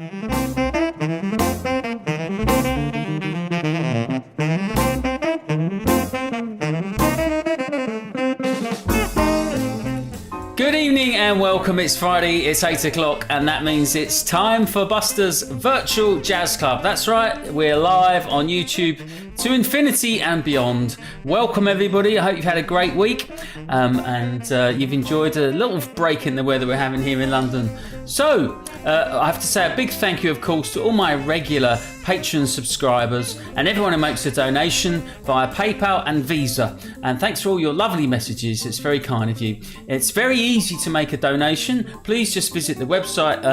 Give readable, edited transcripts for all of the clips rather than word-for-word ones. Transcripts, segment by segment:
Good evening and welcome. It's Friday, it's 8 o'clock, and that means it's time for Buster's Virtual Jazz Club. That's right, we're live on YouTube to infinity and beyond. Welcome everybody, I hope you've had a great week and you've enjoyed a little break in the weather we're having here in London. So, I have to say a big thank you, of course, to all my regular Patreon subscribers and everyone who makes a donation via PayPal and Visa. And thanks for all your lovely messages. It's very kind of you. It's very easy to make a donation. Please just visit the website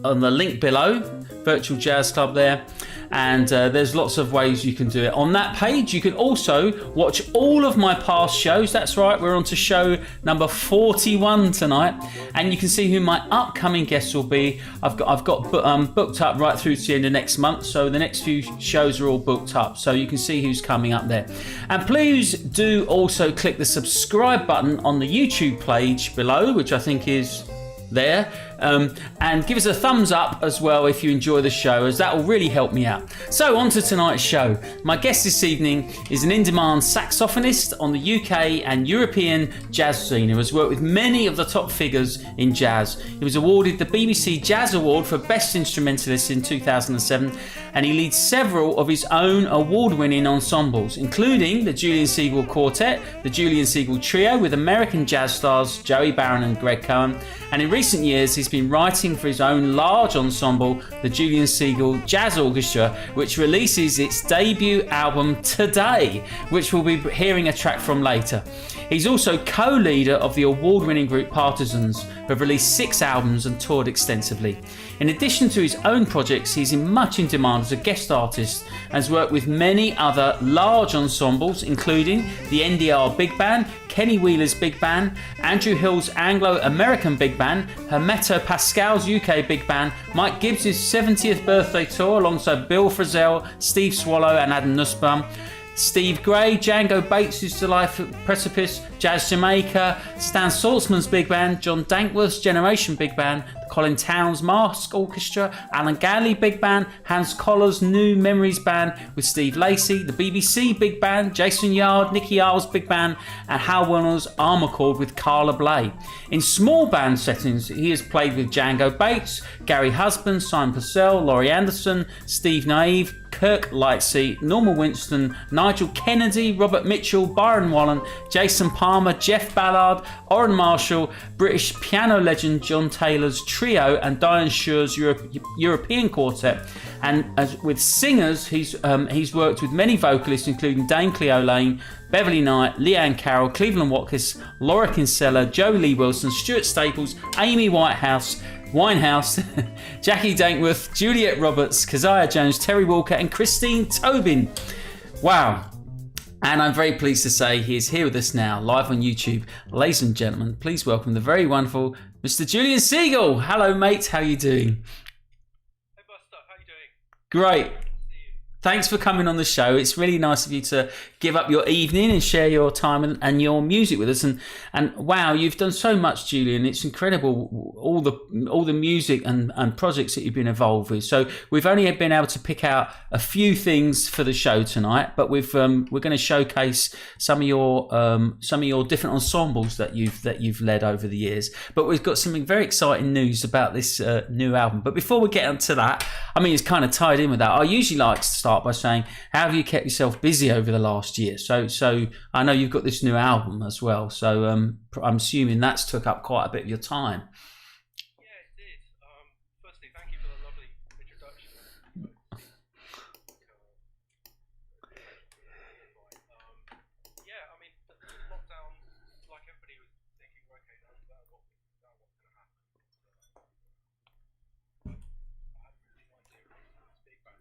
on the link below, Virtual Jazz Club there. And there's lots of ways you can do it. On that page, you can also watch all of my past shows. That's right, we're on to show number 41 tonight. And you can see who my upcoming guests will be. I've got booked up right through to the end of next month. So the next few shows are all booked up. So you can see who's coming up there. And please do also click the subscribe button on the YouTube page below, which I think is there, and give us a thumbs up as well if you enjoy the show, as that will really help me out. So on to tonight's show. My guest this evening is an in-demand saxophonist on the UK and European jazz scene who has worked with many of the top figures in jazz. He was awarded the BBC Jazz Award for Best Instrumentalist in 2007, and he leads several of his own award-winning ensembles, including the Julian Siegel Quartet, the Julian Siegel Trio with American jazz stars Joey Barron and Greg Cohen, and in recent years he's been writing for his own large ensemble, the Julian Siegel Jazz Orchestra, which releases its debut album today, which we'll be hearing a track from later. He's also co-leader of the award-winning group Partisans, who have released 6 albums and toured extensively. In addition to his own projects, he's much in demand as a guest artist and has worked with many other large ensembles, including the NDR Big Band, Kenny Wheeler's Big Band, Andrew Hill's Anglo-American Big Band, Hermeto Pascal's UK Big Band, Mike Gibbs' 70th birthday tour alongside Bill Frisell, Steve Swallow and Adam Nussbaum, Steve Gray, Django Bates' The Life at Precipice, Jazz Jamaica, Stan Saltzman's Big Band, John Dankworth's Generation Big Band, the Colin Towns Mask Orchestra, Alan Ganley Big Band, Hans Coller's New Memories Band with Steve Lacey, the BBC Big Band, Jason Yard, Nicky Isles Big Band, and Hal Werner's Armour Chord with Carla Bley. In small band settings, he has played with Django Bates, Gary Husband, Simon Purcell, Laurie Anderson, Steve Naive, Kirk Lightsey, Norma Winston, Nigel Kennedy, Robert Mitchell, Byron Wallen, Jason Palmer, Jeff Ballard, Orrin Marshall, British piano legend John Taylor's Trio and Diane Schure's European Quartet. And with singers, he's worked with many vocalists including Dame Cleo Lane, Beverly Knight, Leanne Carroll, Cleveland Watkins, Laura Kinsella, Joe Lee Wilson, Stuart Staples, Amy Winehouse, Jackie Dankworth, Juliet Roberts, Keziah Jones, Terry Walker and Christine Tobin. Wow. And I'm very pleased to say he is here with us now, live on YouTube. Ladies and gentlemen, please welcome the very wonderful Mr. Julian Siegel. Hello, mate. How are you doing? Hey, Buster. How are you doing? Great. Thanks for coming on the show. It's really nice of you to give up your evening and share your time and your music with us. And wow, you've done so much, Julian. It's incredible, all the music and projects that you've been involved with. So we've only been able to pick out a few things for the show tonight, but we're going to showcase some of your different ensembles that you've led over the years. But we've got something very exciting news about this new album. But before we get onto that, I mean, it's kind of tied in with that. I usually like to start by saying, how have you kept yourself busy over the last year? So I know you've got this new album as well. So I'm assuming that's took up quite a bit of your time. Yeah, it did. Firstly, thank you for the lovely introduction. Yeah, I mean, the lockdown, like everybody was thinking, okay, now what's going to happen? I had really no idea what was this big band.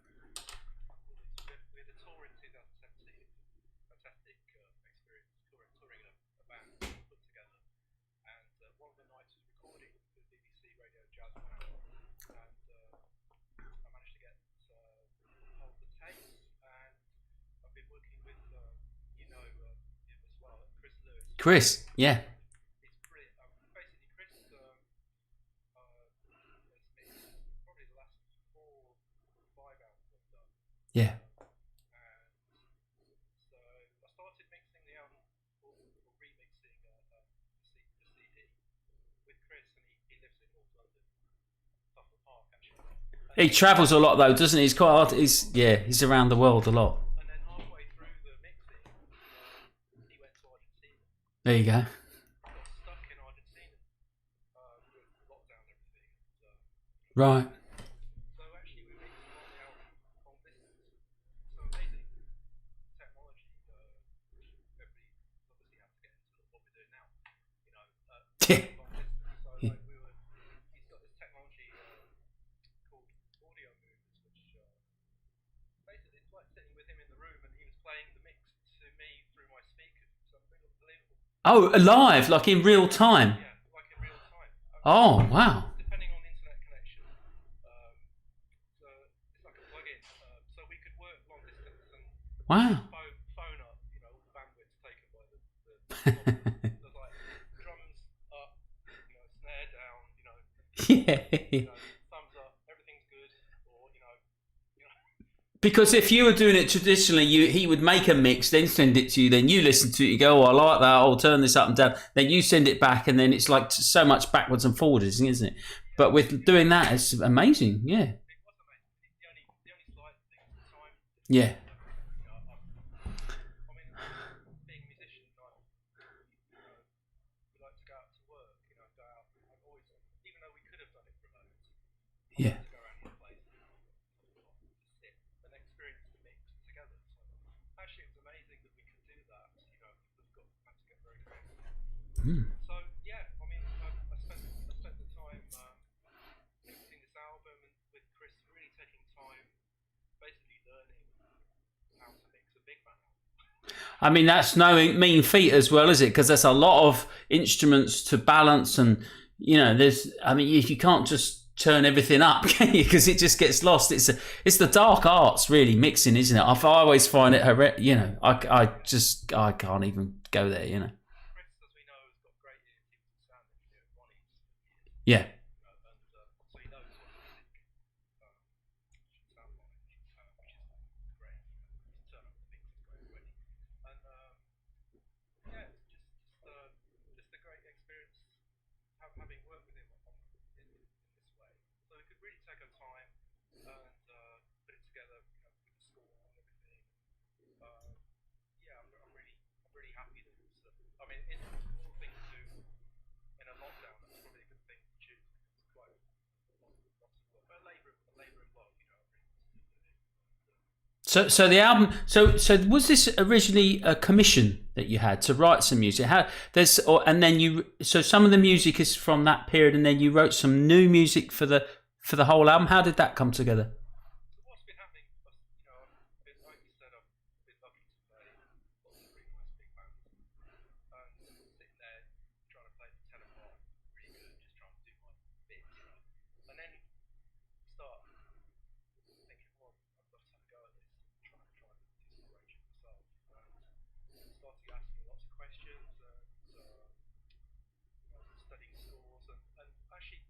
We had a tour in 2017, fantastic experience touring a band put together, and one of the nights was recording for the BBC Radio Jazz Band, and I managed to get hold of the tapes, and I've been working with him as well, Chris Lewis. Chris, yeah. It's brilliant. Basically, Chris, it's probably the last 4 Suffolk Park actually. He travels a lot though, doesn't he? He's quite hard. He's around the world a lot. And then halfway through the mixing, he went to Argentina. There you go. Got stuck in Argentina with lockdown and everything. Right. So actually we mixed a lot out long distance. So amazing technology, which everybody obviously has to get into what we're doing now. You know, Yeah. long distance. So like he's got this technology called audio movers, which basically it's like sitting with him in the room and he was playing the mix to me through my speakers. So it's really unbelievable. Oh, live, like in real time. Yeah, like in real time. Oh, wow. Depending on the internet connection, so it's like a plug-in. So we could work long distance and Wow. phone up, you know, all the bandwidth taken by the there's like drums up, you know, snare down, you know, Yeah. thumbs up, everything's good, or you know. Because if you were doing it traditionally, he would make a mix, then send it to you, then you listen to it, you go, oh, I like that, I'll turn this up and down, then you send it back, and then it's like so much backwards and forwards, isn't it? But with doing that, it's amazing, yeah. It was amazing. The only slight thing is the time. Yeah. I mean, being a musician, we like to go out to work, you know, go out. I've always, even though we could have done it remote, Yeah. to go around the place and sit and experience the mix together. So actually, it's amazing that we can do that. You know, we've had to get very creative. So yeah, I mean, I spent the time mixing this album and with Chris, really taking time, basically learning how to mix a big band. I mean, that's no mean feat as well, is it? Because there's a lot of instruments to balance, and you know, you can't just turn everything up, can you? Because it just gets lost. It's the dark arts, really, mixing, isn't it? I always find it, you know, I can't even go there, you know. Chris, as we know, has got great ear. He was a sound engineer at Ronnie's. Yeah. So he knows what music should sound like, which is great. Turn up the mix is great already. And yeah, just a great experience having worked with him in this way. So we could really take our time and put it together, you know, with the score and everything. Yeah, I'm really happy that it's. I mean, it's all thing to do in a lockdown. That's probably a good thing to choose. It's quite lots of work, but labour of love, you know. So the album. So was this originally a commission that you had to write some music? So some of the music is from that period, and then you wrote some new music for the whole album. How did that come together? So what's been happening? You know, like you said, I've been lucky to play lots of really nice big bands, and sitting there trying to play the tenor part really good, just trying to do my bit, you know, and then start thinking, well, I'd love to have a go at this, try and do some arranging myself, and started asking lots of questions and studying scores, and actually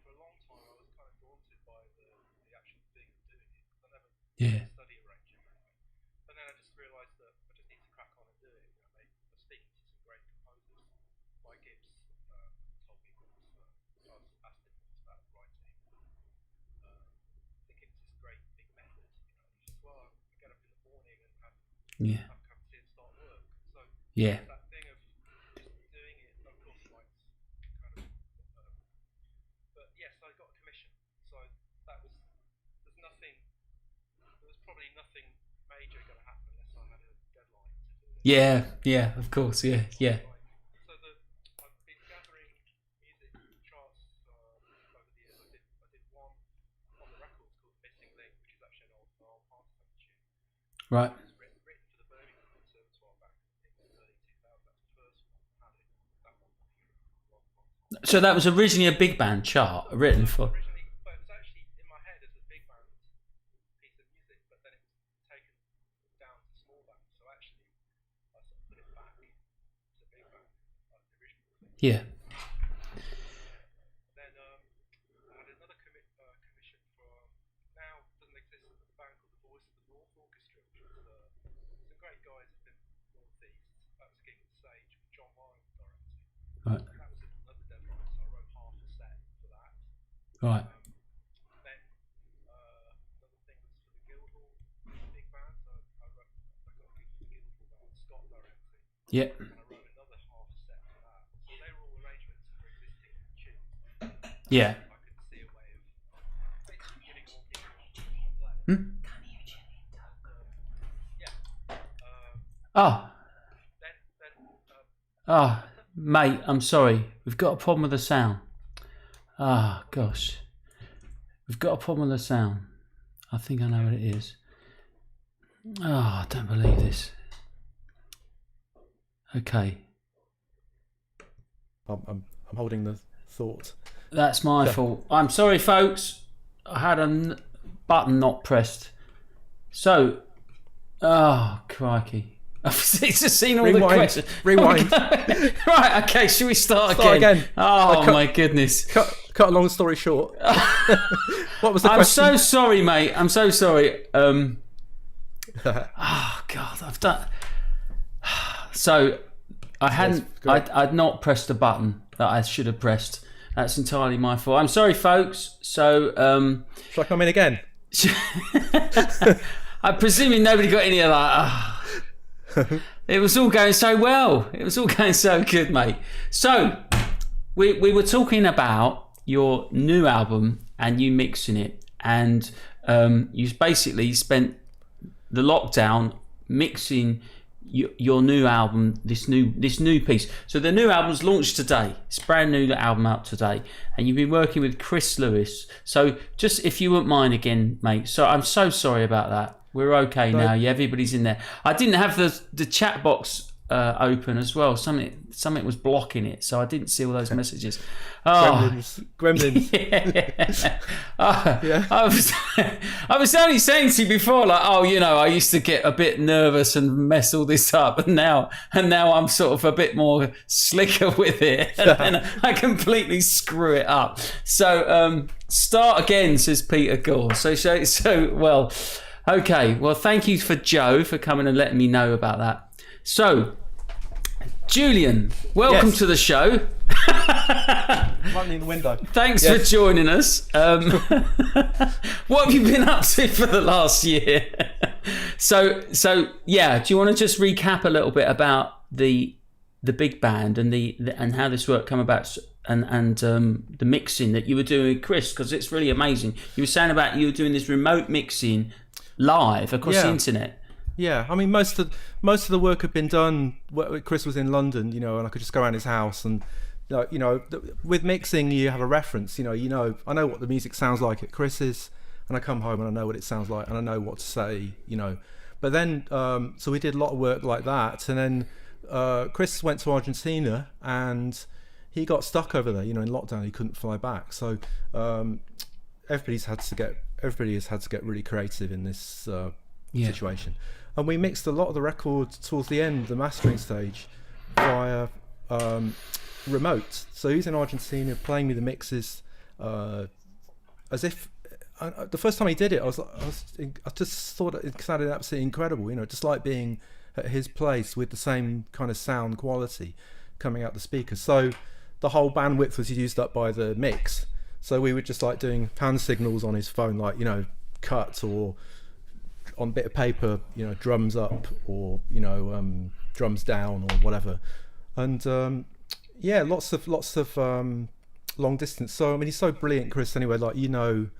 for a long time I was kind of daunted by the actual thing of doing it. I never study arranging, and then I just realised that I just need to crack on and do it. You know, I was speaking to some great composers, like Gibbs told me that I was asked him about writing, thinking it's this great big method. You know, he just I get up in the morning and have a cup of tea and start work. So that thing of just doing it, of course, like kind of. But yes, I got a commission. So that was there was probably nothing major going to happen unless I had a deadline to do it. Yeah, of course, yeah. So I've been gathering music charts over the years. I did one on the records called Missing Link, which is actually an old Partisan tune. Right. It was written for the Birmingham Conservatoire back in the early 2000s. That's the first one. I had it. That one for a long time. So that was originally a big band chart written for. Originally, but it was actually in my head as a big band piece of music, but then it was taken down to small band. So actually, I sort of put it back to big band, like the original thing. Yeah. Then I had another commission for now doesn't exist, a band called the Voice of the North Orchestra, which was some great guys up in Northeast. That was a gig at the stage with John Warren directing. Right. And that was another deadline, so I wrote half a set for that. Right. Yeah. And I wrote another half set for that. So they were all arrangements for existing tunes. Yeah. I could see a way of basically giving more people to play. Oh. Then Oh, mate, I'm sorry. We've got a problem with the sound. Ah, gosh. We've got a problem with the sound. I think I know what it is. Oh, I don't believe this. Okay. I'm holding the thought. That's my fault. I'm sorry, folks. I had a button not pressed. So, oh, crikey. I've just seen all the questions. Rewind. Right, okay, should we start again? Oh, my goodness. Cut a long story short. What was the question? I'm so sorry, mate. I'm so sorry. Oh, God, I've done... So, I'd not pressed a button that I should have pressed. That's entirely my fault. I'm sorry, folks. So, Shall I come in again? I'm presuming nobody got any of that. It was all going so well. It was all going so good, mate. So, we were talking about your new album and you mixing it, and you basically spent the lockdown mixing your new album, this new piece. So the new album's launched today. It's a brand new album out today, and you've been working with Chris Lewis. So just if you wouldn't mind again, mate. So I'm so sorry about that. We're okay now. Yeah, everybody's in there. I didn't have the chat box open as well. Something was blocking it, so I didn't see all those messages. Oh. Gremlins. Yeah. I was only saying to you before, like, I used to get a bit nervous and mess all this up, and now I'm sort of a bit more slicker with it, and I completely screw it up. So start again, says Peter Gore. So well, okay. Well, thank you for Joe for coming and letting me know about that. So, Julian, welcome to the show. Running the window. Thanks for joining us. What have you been up to for the last year? So yeah. Do you want to just recap a little bit about the big band and how this work come about and the mixing that you were doing with Chris, because it's really amazing. You were saying about you were doing this remote mixing live across the internet. Yeah, I mean most of the work had been done. Chris was in London, and I could just go around his house and. With mixing, you have a reference. I know what the music sounds like at Chris's, and I come home and I know what it sounds like, and I know what to say. But then, so we did a lot of work like that, and then Chris went to Argentina, and he got stuck over there. In lockdown, he couldn't fly back. So everybody has had to get really creative in this situation, and we mixed a lot of the records towards the end, the mastering stage, via. Remote. So he's in Argentina playing me the mixes as if the first time he did it I just thought it sounded absolutely incredible, just like being at his place with the same kind of sound quality coming out the speakers. So the whole bandwidth was used up by the mix, so we were just like doing hand signals on his phone, like cut, or on a bit of paper, drums up, or drums down, or whatever. And lots of long distance. So I mean, he's so brilliant, Chris. Anyway, like you've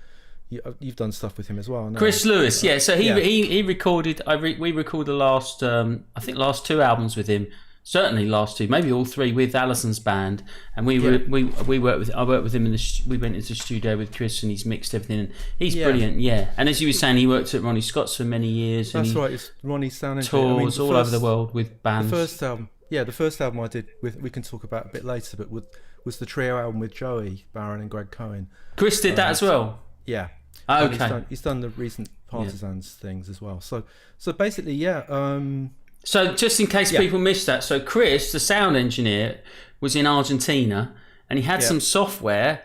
done stuff with him as well. Chris Lewis, yeah. So he recorded. We recorded the last last two albums with him. Certainly last two, maybe all three with Alison's band. And we worked with. I worked with him we went into the studio with Chris, and he's mixed everything. And he's brilliant, yeah. And as you were saying, he worked at Ronnie Scott's for many years. That's right. It's Ronnie's sound engineer. Tours all over the world with bands. The first album I did we can talk about a bit later, but was the trio album with Joey Barron and Greg Cohen. Chris did that as well? Yeah. Oh, okay. He's done the recent Partisans things as well. So basically, so just in case people missed that, so Chris, the sound engineer, was in Argentina, and he had some software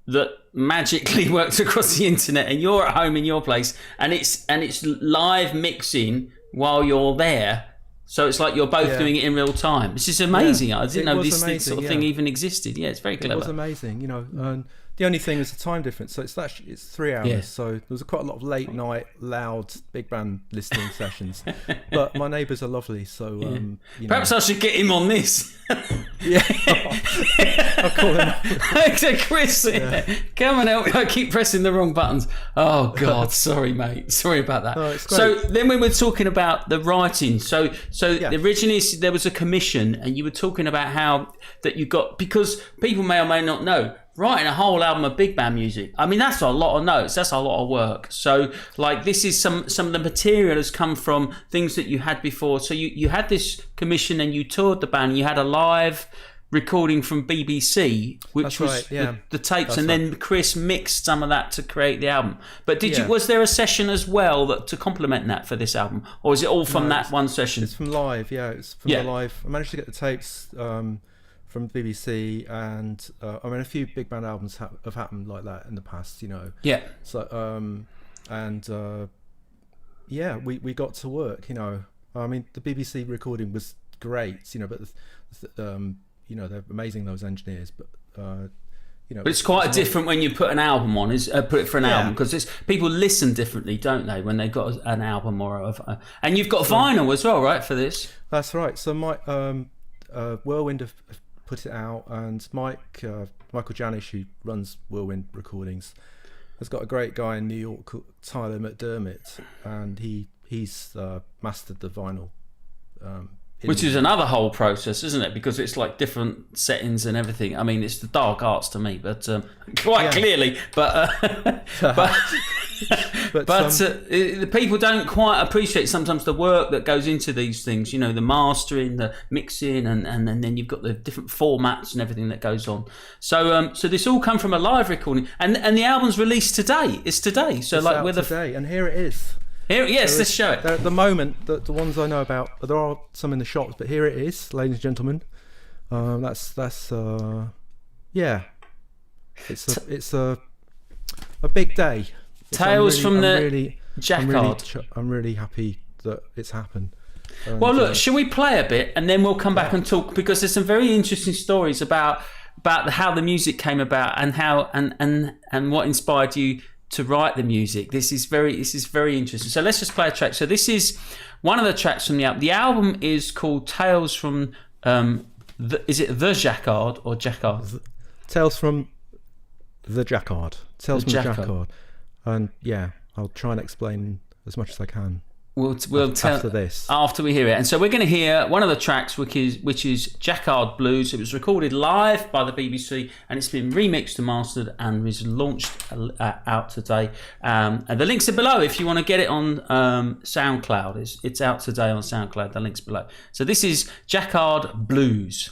that magically worked across the internet, and you're at home in your place, and it's live mixing while you're there. So it's like you're both doing it in real time. This is amazing. I didn't know this sort of thing even existed. Yeah, it's very clever. It was amazing, and The only thing is the time difference. So it's 3 hours. Yeah. So there was quite a lot of late night, loud big band listening sessions. But my neighbours are lovely. So you know. Perhaps I should get him on this. Yeah, I'll call him. So Chris, come and help me. I keep pressing the wrong buttons. Oh God, sorry, mate. Sorry about that. No, it's great. So then we were talking about the writing. So originally there was a commission, and you were talking about how that you got, because people may or may not know, writing a whole album of big band music, I mean, that's a lot of notes, that's a lot of work. So like, this is some of the material has come from things that you had before. So you had this commission and you toured the band, you had a live recording from BBC, which That's was right, yeah. the tapes, That's and right. then Chris mixed some of that to create the album. But Yeah. was there a session as well that to complement that for this album, or is it all from that one session? It's from live, yeah. It's from Yeah. the live. I managed to get the tapes from BBC, and I mean, a few big band albums have happened like that in the past, you know. Yeah. So yeah, we got to work, you know. I mean, the BBC recording was great, you know, but you know, they're amazing, those engineers, but you know. But it's quite different when you put an album on, put it for an Yeah. album, because people listen differently, don't they, when they've got an album and you've got vinyl as well, right, for this? That's right. So Whirlwind have put it out, and Michael Janish, who runs Whirlwind Recordings, has got a great guy in New York called Tyler McDermott, and he's mastered the vinyl. Which is another whole process, isn't it? Because it's like different settings and everything. I mean, it's the dark arts to me, but quite clearly. But the people don't quite appreciate sometimes the work that goes into these things. You know, the mastering, the mixing, and then you've got the different formats and everything that goes on. So so this all come from a live recording, and the album's released today. It's today. So it's like out with today, and here it is. Here, yes, let's show it. At the moment, the ones I know about, there are some in the shops, but here it is, ladies and gentlemen. That's yeah. It's a big day. Tales from the Jacquard. I'm really happy that it's happened. And, well, look, shall we play a bit and then we'll come back and talk, because there's some very interesting stories about how the music came about and how and what inspired you to write the music. This is very interesting. So let's just play a track. So this is one of the tracks from the album. The album is called Tales from is it the Jacquard or Jacquard? Tales from the Jacquard. Tales from the Jacquard. And yeah, I'll try and explain as much as I can. We'll tell after this, after we hear it. And so we're going to hear one of the tracks, which is Jacquard Blues. It was recorded live by the BBC, and it's been remixed and mastered and was launched out today. And the links are below if you want to get it on SoundCloud. It's out today on SoundCloud. The link's below. So this is Jacquard Blues.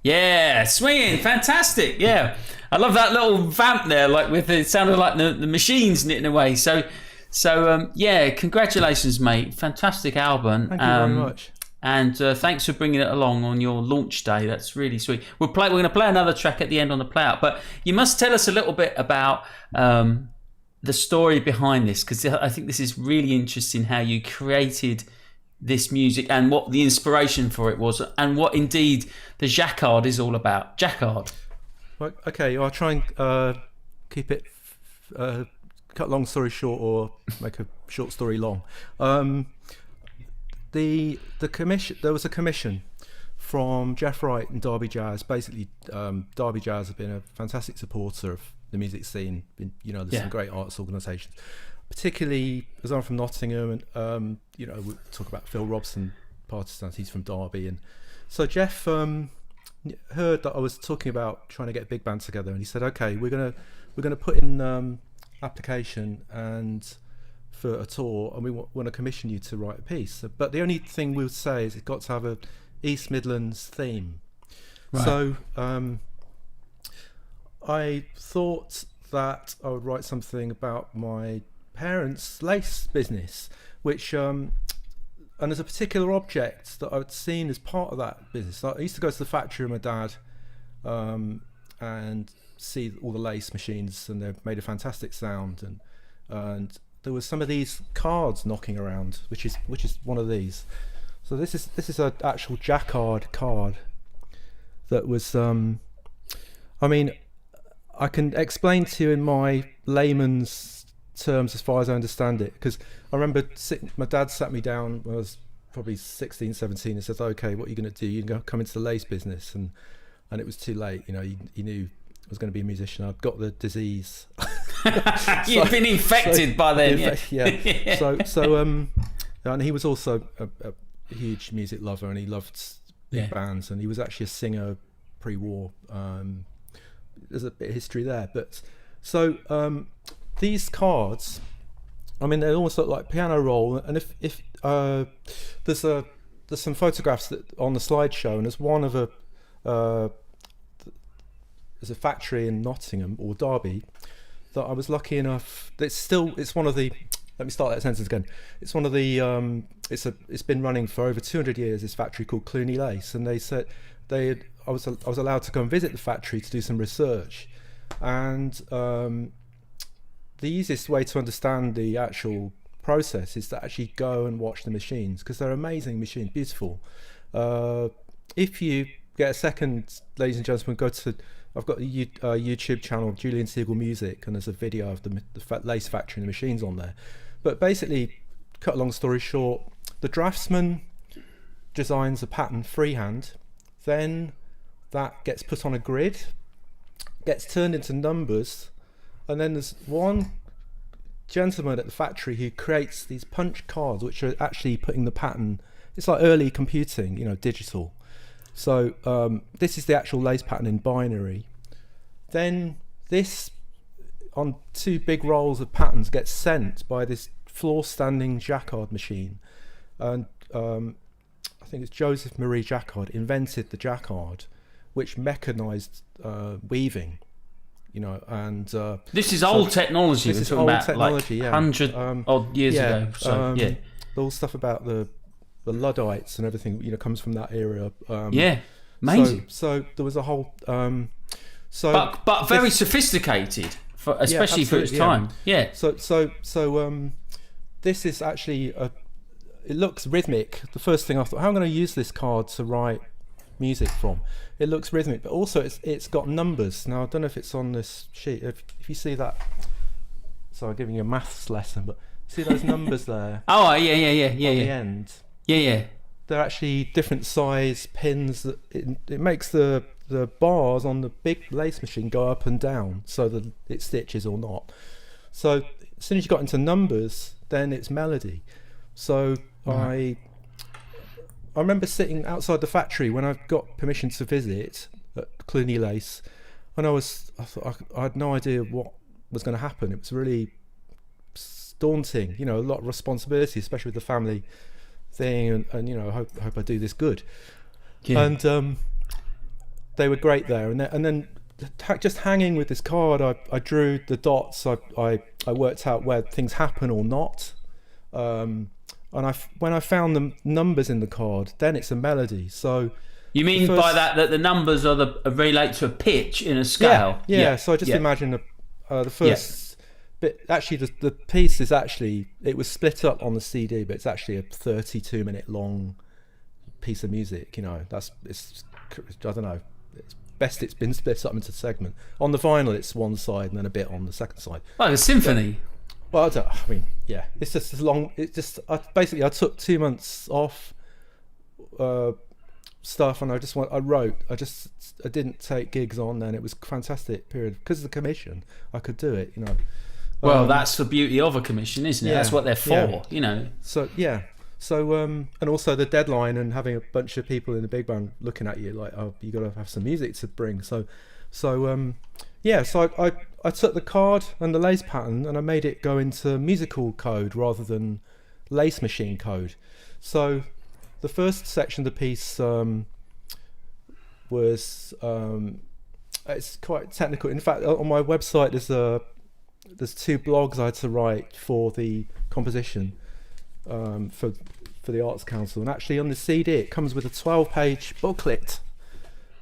Yeah, swinging, fantastic. Yeah, I love that little vamp there, like with it sounded like the machines knitting away. So yeah, congratulations, mate. Fantastic album. Thank you very much. And thanks for bringing it along on your launch day. That's really sweet. We're going to play another track at the end on the play out, but you must tell us a little bit about the story behind this, because I think this is really interesting how you created this music and what the inspiration for it was, and what indeed the Jacquard is all about. Jacquard. Well, okay, I'll try and keep it cut long story short, or make a short story long. The commission, there was a commission from Jeff Wright and Derby Jazz. Basically, Derby Jazz have been a fantastic supporter of the music scene. There's some great arts organisations, particularly as I'm from Nottingham, and we talk about Phil Robson, Partisans. He's from Derby, and so Jeff heard that I was talking about trying to get a big band together, and he said, "Okay, we're gonna put in application and for a tour, and we want to commission you to write a piece. But the only thing we would say is it's got to have a East Midlands theme." Right. So I thought that I would write something about my parents' lace business, which and there's a particular object that I'd seen as part of that business. I used to go to the factory with my dad and see all the lace machines, and they made a fantastic sound, and there was some of these cards knocking around, which is one of these. So this is an actual Jacquard card that was I can explain to you in my layman's terms as far as I understand it, because I remember my dad sat me down when I was probably 16, 17 and said, "Okay, what are you going to do? You can come into the lace business," and it was too late. He knew I was going to be a musician. I'd got the disease. You'd been infected by then. Yeah. So and he was also a huge music lover, and he loved big bands, and he was actually a singer pre-war. There's a bit of history there, but so these cards, they almost look like piano roll, and if there's some photographs that on the slideshow, and there's one of there's a factory in Nottingham or Derby that I was lucky enough. It's one of the. Let me start that sentence again. It's one of the. It's been running for over 200 years. This factory called Cluny Lace, and they said I was allowed to go and visit the factory to do some research, and the easiest way to understand the actual process is to actually go and watch the machines, because they're amazing machines, beautiful. If you get a second, ladies and gentlemen, I've got a YouTube channel, Julian Siegel Music, and there's a video of the lace factory and the machines on there. But basically, cut a long story short, the draftsman designs a pattern freehand, then that gets put on a grid, gets turned into numbers, and then there's one gentleman at the factory who creates these punch cards which are actually putting the pattern. It's like early computing, digital. So this is the actual lace pattern in binary. Then this, on two big rolls of patterns, gets sent by this floor-standing Jacquard machine, and I think it's Joseph Marie Jacquard invented the Jacquard, which mechanized weaving. And this is old technology. This is old technology, like 100 odd years ago. So all stuff about the Luddites and everything, comes from that era. Amazing. So there was a whole. But very sophisticated, especially for its time. Yeah. So this is actually it looks rhythmic. The first thing I thought, how am I going to use this card to write music from? It looks rhythmic, but also it's got numbers. Now I don't know if it's on this sheet. If you see that, so I'm giving you a maths lesson, but see those numbers there? Oh yeah. On the end. Yeah. They're actually different size pins. That it makes the bars on the big lace machine go up and down, so that it stitches or not. So as soon as you got into numbers, then it's melody. So I remember sitting outside the factory when I got permission to visit at Cluny Lace, and I thought I had no idea what was going to happen. It was really daunting, a lot of responsibility, especially with the family thing, and I hope I do this good. Yeah. And they were great there. And then just hanging with this card, I drew the dots. I worked out where things happen or not. And when I found the numbers in the card, then it's a melody. So you mean by that the numbers are relate to a pitch in a scale? Yeah. So I just imagine the first bit. Actually, the piece is it was split up on the CD, but it's actually a 32-minute long piece of music. I don't know. It's best it's been split up into segment. On the vinyl, it's one side and then a bit on the second side. Like a symphony. It's just as long. I took 2 months off stuff, and I wrote. I didn't take gigs on then. It was a fantastic period because of the commission. I could do it, Well, that's the beauty of a commission, isn't it? That's what they're for, So and also the deadline and having a bunch of people in the big band looking at you like, oh, you got to have some music to bring. So I took the card and the lace pattern and I made it go into musical code rather than lace machine code. So the first section of the piece was it's quite technical. In fact, on my website there's 2 blogs I had to write for the composition for the Arts Council, and actually on the CD it comes with a 12-page booklet,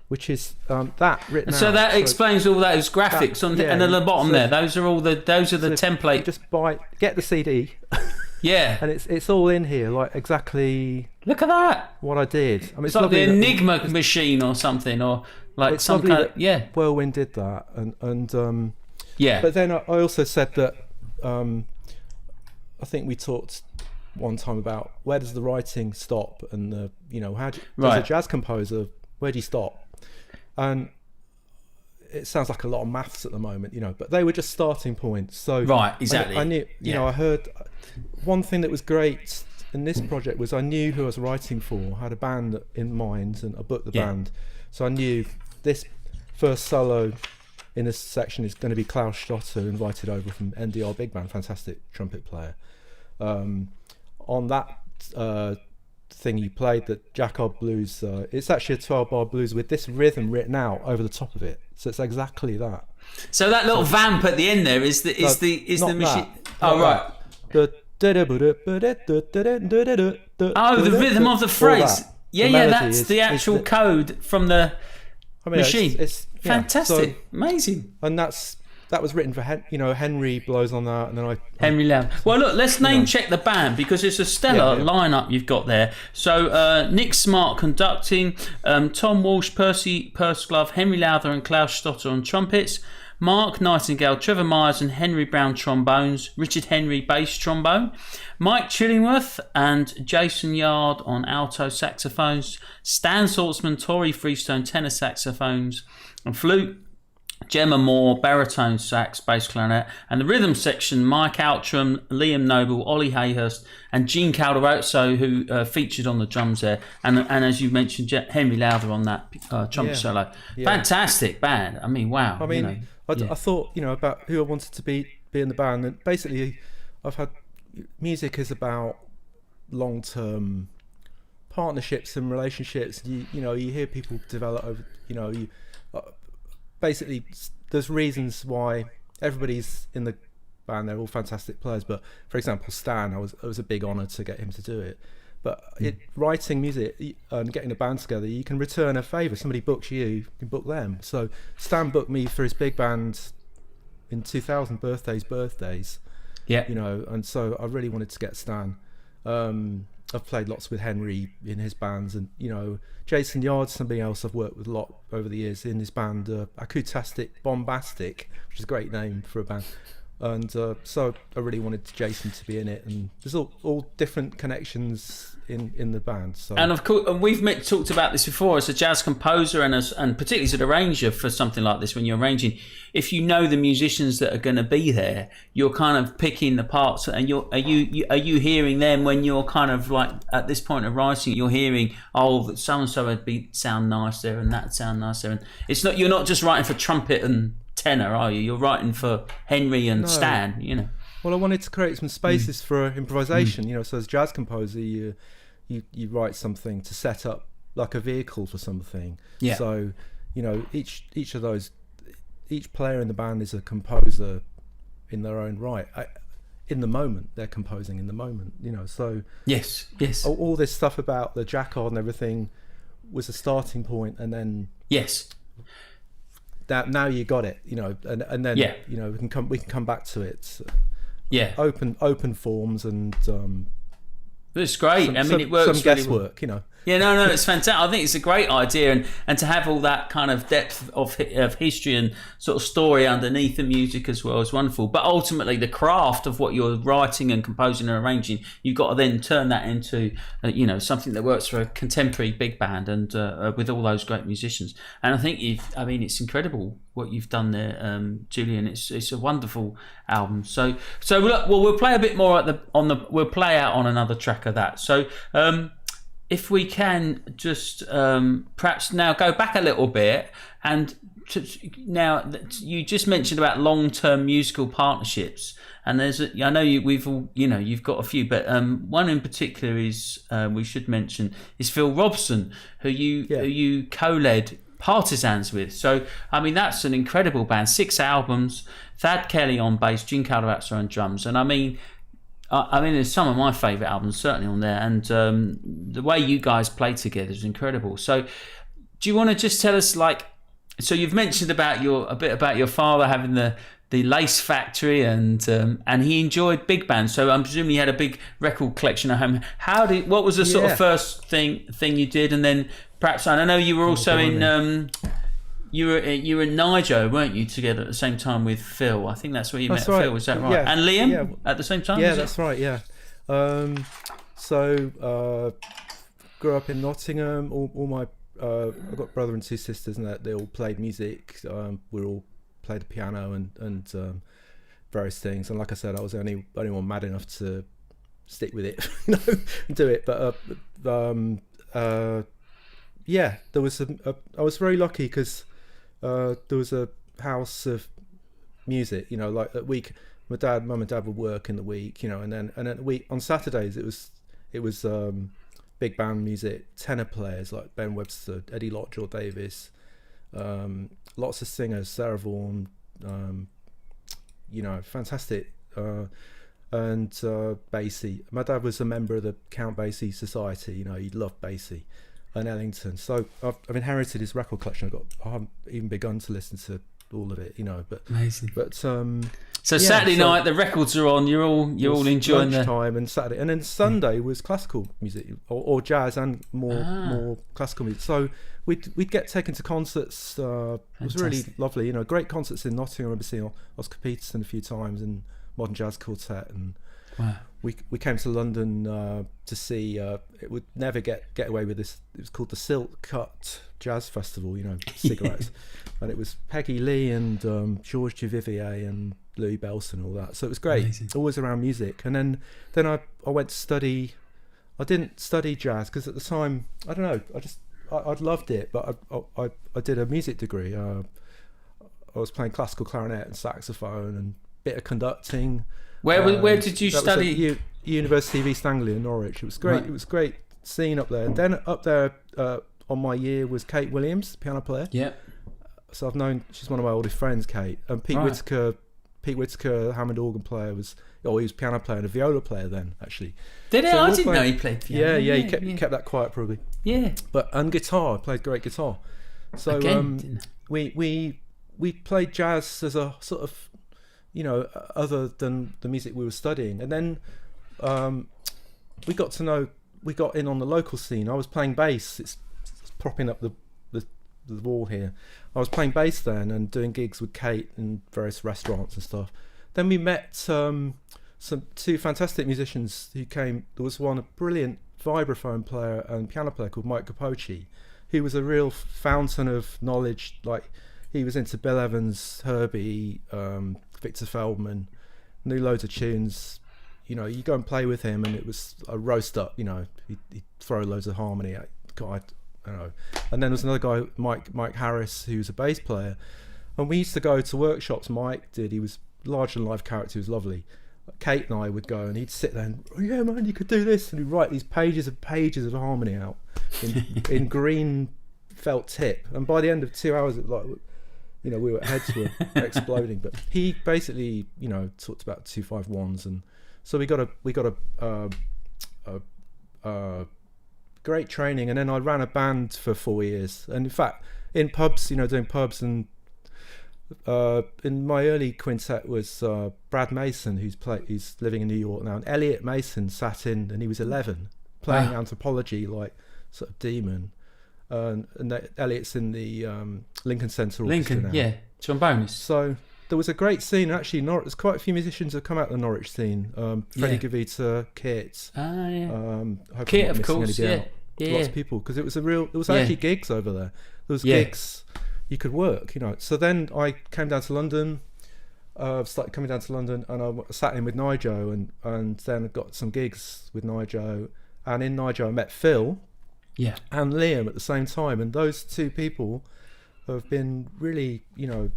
which is that written and so out. That explains all those graphics and at the bottom there. Those are the template. You just get the CD. Yeah, and it's all in here, like exactly. Look at that. What I did. I mean, it's like the Enigma machine or something, or like some kind of Whirlwind did that, and yeah. But then I also said that I think we talked one time about where does the writing stop, and how does a jazz composer, where do you stop? And it sounds like a lot of maths at the moment, but they were just starting points. So exactly. I knew, I heard one thing that was great in this project was I knew who I was writing for. I had a band in mind, and I booked the band, so I knew this first solo in this section is going to be Klaus Stotter, invited over from NDR Big Band, fantastic trumpet player. On that thing you played, the Jacquard blues, it's actually a 12-bar blues with this rhythm written out over the top of it. So it's exactly that. So that little vamp at the end there is the machine. Oh right. The rhythm of the phrase. That's the actual code from the machine. It's fantastic, amazing. And that was written for Henry blows on that, and then Henry Lowther. Well, look, let's name check the band because it's a stellar lineup you've got there. So Nick Smart conducting, Tom Walsh, Percy Purseglove, Henry Lowther, and Klaus Stotter on trumpets. Mark Nightingale, Trevor Myers and Henry Brown trombones, Richard Henry bass trombone, Mike Chillingworth and Jason Yard on alto saxophones, Stan Saltzman, Tory Freestone tenor saxophones and flute, Gemma Moore, baritone sax, bass clarinet, and the rhythm section, Mike Outram, Liam Noble, Ollie Hayhurst, and Gene Calderozzo, who featured on the drums there, and as you mentioned, Henry Lowther on that trumpet solo. Fantastic band. I mean, wow. I mean, I thought, about who I wanted to be in the band, and basically, I've had music is about long-term partnerships and relationships. You hear people develop over, basically, there's reasons why everybody's in the band. They're all fantastic players, but for example, Stan, it was a big honour to get him to do it. But writing music and getting a band together, you can return a favour. Somebody books you can book them. So Stan booked me for his big band in 2000, birthdays. Yeah. And so I really wanted to get Stan. I've played lots with Henry in his bands, and Jason Yard, somebody else I've worked with a lot over the years in his band, Acoustastic Bombastic, which is a great name for a band. And so I really wanted Jason to be in it, and there's all different connections in the band. So. And of course, and we've talked about this before, as a jazz composer and particularly as an arranger for something like this, when you're arranging, if you know the musicians that are going to be there, you're kind of picking the parts, and are you hearing them when you're kind of like at this point of writing, you're hearing, that so and so would sound nice there and that sound nice there, and you're not just writing for trumpet and tenor, are you? You're writing for Henry and Stan, Well, I wanted to create some spaces for improvisation, so as a jazz composer, you write something to set up like a vehicle for something. Yeah. So, each of those, each player in the band is a composer in their own right. In the moment, they're composing in the moment, so yes all this stuff about the Jacquard and everything was a starting point, and then yes that now you got it, and then we can come back to it. Open forms, and it's great. It works some really guesswork, well. Yeah, no, it's fantastic. I think it's a great idea, and to have all that kind of depth of history and sort of story underneath the music as well is wonderful. But ultimately, the craft of what you're writing and composing and arranging, you've got to then turn that into, something that works for a contemporary big band and with all those great musicians. And I think it's incredible what you've done there, Julian. It's a wonderful album. So look, we'll play a bit more we'll play out on another track of that. So. If we can just perhaps now go back a little bit, and now you just mentioned about long-term musical partnerships, and I know you've got a few, but one in particular is we should mention is Phil Robson, who you co-led Partisans with. So that's an incredible band, 6 albums, Thad Kelly on bass, Gene Calderazzo on drums, and there's some of my favourite albums certainly on there, and the way you guys play together is incredible. So, do you want to just tell us, so you've mentioned a bit about your father having the lace factory, and he enjoyed big bands. So I'm presuming you had a big record collection at home. What was the sort of first thing you did, and then perhaps I know you were also in. You were in Niger, weren't you, together at the same time with Phil? I think that's where you met right. Phil, is that right? Yeah. And Liam at the same time? Yeah, that's right, yeah. Grew up in Nottingham. All my I've got a brother and 2 sisters, and they all played music. We all played the piano and various things. And like I said, I was the only one mad enough to stick with it, and do it. But there was I was very lucky because there was a house of music, like that week. Mum and dad would work in the week, and then the week on Saturdays it was big band music, tenor players like Ben Webster, Eddie Lockjaw Davis, lots of singers, Sarah Vaughan, fantastic, and Basie. My dad was a member of the Count Basie Society, he loved Basie and Ellington. So I've inherited his record collection. I haven't even begun to listen to all of it, but amazing. But so Saturday night the records are on. You're all enjoying the time, and Saturday, and then Sunday was classical music or jazz and more classical music. So we'd get taken to concerts. It was really lovely. Great concerts in Nottingham. I remember seeing Oscar Peterson a few times and Modern Jazz Quartet, and wow. We came to London to see. It would never get away with this. It was called the Silk Cut Jazz Festival. Cigarettes, and it was Peggy Lee and Georges Duvivier and Louis Belson and all that. So it was great. Amazing. Always around music. And then I went to study. I didn't study jazz because at the time I don't know. I'd loved it, but I did a music degree. I was playing classical clarinet and saxophone and bit of conducting. Where did you study? Was at University of East Anglia in Norwich. It was great. Right. It was great scene up there. And then up there on my year was Kate Williams, piano player. Yeah. So she's one of my oldest friends, Kate. And Pete Whitaker, Hammond organ player, he was piano player and a viola player then, actually. Did he? I didn't know he played piano. Yeah, he kept that quiet probably. Yeah. And guitar, played great guitar. So we played jazz as a sort of, other than the music we were studying. And then we got in on the local scene. I was playing bass. It's propping up the wall here. I was playing bass then and doing gigs with Kate in various restaurants and stuff. Then we met some 2 fantastic musicians who came. There was one, a brilliant vibraphone player and piano player called Mike Capocci, who was a real fountain of knowledge. Like, he was into Bill Evans, Herbie, Victor Feldman, knew loads of tunes. You go and play with him and it was a roast up, he'd throw loads of harmony at God, I don't know. And then there was another guy, Mike Harris, who was a bass player, and we used to go to workshops. He was larger than life character, he was lovely. Kate and I would go and he'd sit there and, yeah man, you could do this, and he'd write these pages and pages of harmony out in green felt tip, and by the end of 2 hours, it like, you know, our heads were exploding. But he basically, you know, talked about 251s, and so we got a great training. And then I ran a band for 4 years, and in fact, in pubs, you know, doing pubs, and in my early quintet was Brad Mason, who's living in New York now, and Elliot Mason sat in, and he was 11, playing anthropology, like sort of demon. And Elliot's in the Lincoln Center Orchestra now. Yeah, trombonist. So there was a great scene. Actually, there's quite a few musicians have come out of the Norwich scene. Freddie Gavita, Kit. Kit, of course. Yeah. Lots of people, because it was actually gigs over there. There was gigs you could work, you know. So then I came down to London. Started coming down to London, and I sat in with Nigel, and then got some gigs with Nigel. And in Nigel, I met Phil. Yeah, and Liam at the same time, and those two people have been really, you know,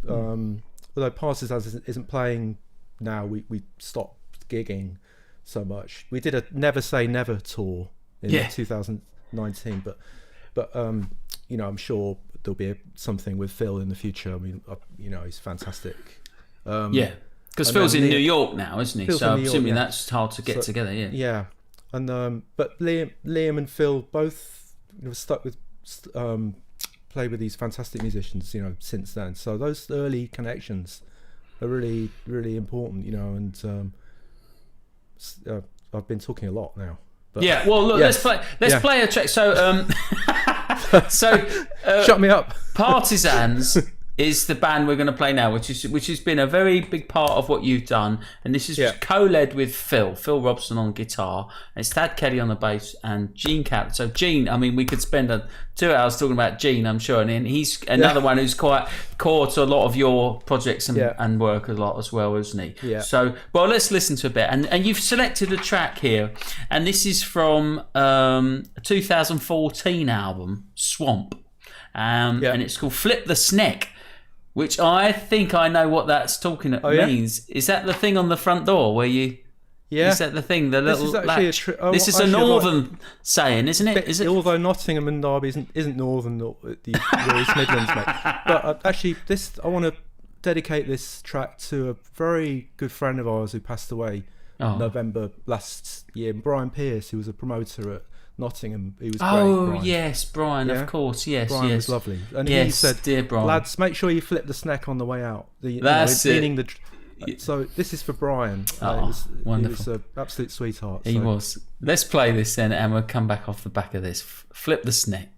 although Partisans isn't playing now, we stopped gigging so much. We did a Never Say Never tour in 2019, but you know, I'm sure there'll be something with Phil in the future. I mean, you know, he's fantastic. Because Phil's in New York now, isn't he? So I'm assuming that's hard to get together. Yeah, and but Liam and Phil both, you know, stuck with played with these fantastic musicians, you know, since then. So those early connections are really, really important, you know. And I've been talking a lot now. But, well, look, let's play a track. So, shut me up. Partisans is the band we're going to play now, which has been a very big part of what you've done, and this is co-led with Phil Robson on guitar, and it's Thad Kelly on the bass, and Gene Cap. So Gene, I mean, we could spend 2 hours talking about Gene, I'm sure, and he's another one who's quite core to a lot of your projects and work a lot as well, isn't he? So, well, let's listen to a bit, and you've selected a track here, and this is from a 2014 album, Swamp, and it's called Flip the Sneck, which I think I know what that's means. Is that the thing on the front door where you... Yeah. Is that the thing? The little latch? This is a northern saying, isn't it? Is it? Although Nottingham and Derby isn't northern, the East Midlands, mate. But actually, I want to dedicate this track to a very good friend of ours who passed away November last year, Brian Pearce, who was a promoter at Nottingham. He was great. Brian. Yes, Brian, of course, yes. Brian was lovely. And he said, dear Brian, lads, make sure you flip the snack on the way out. That's it. So this is for Brian. Wonderful. He was an absolute sweetheart. He was. Let's play this then, and we'll come back off the back of this. Flip the snack.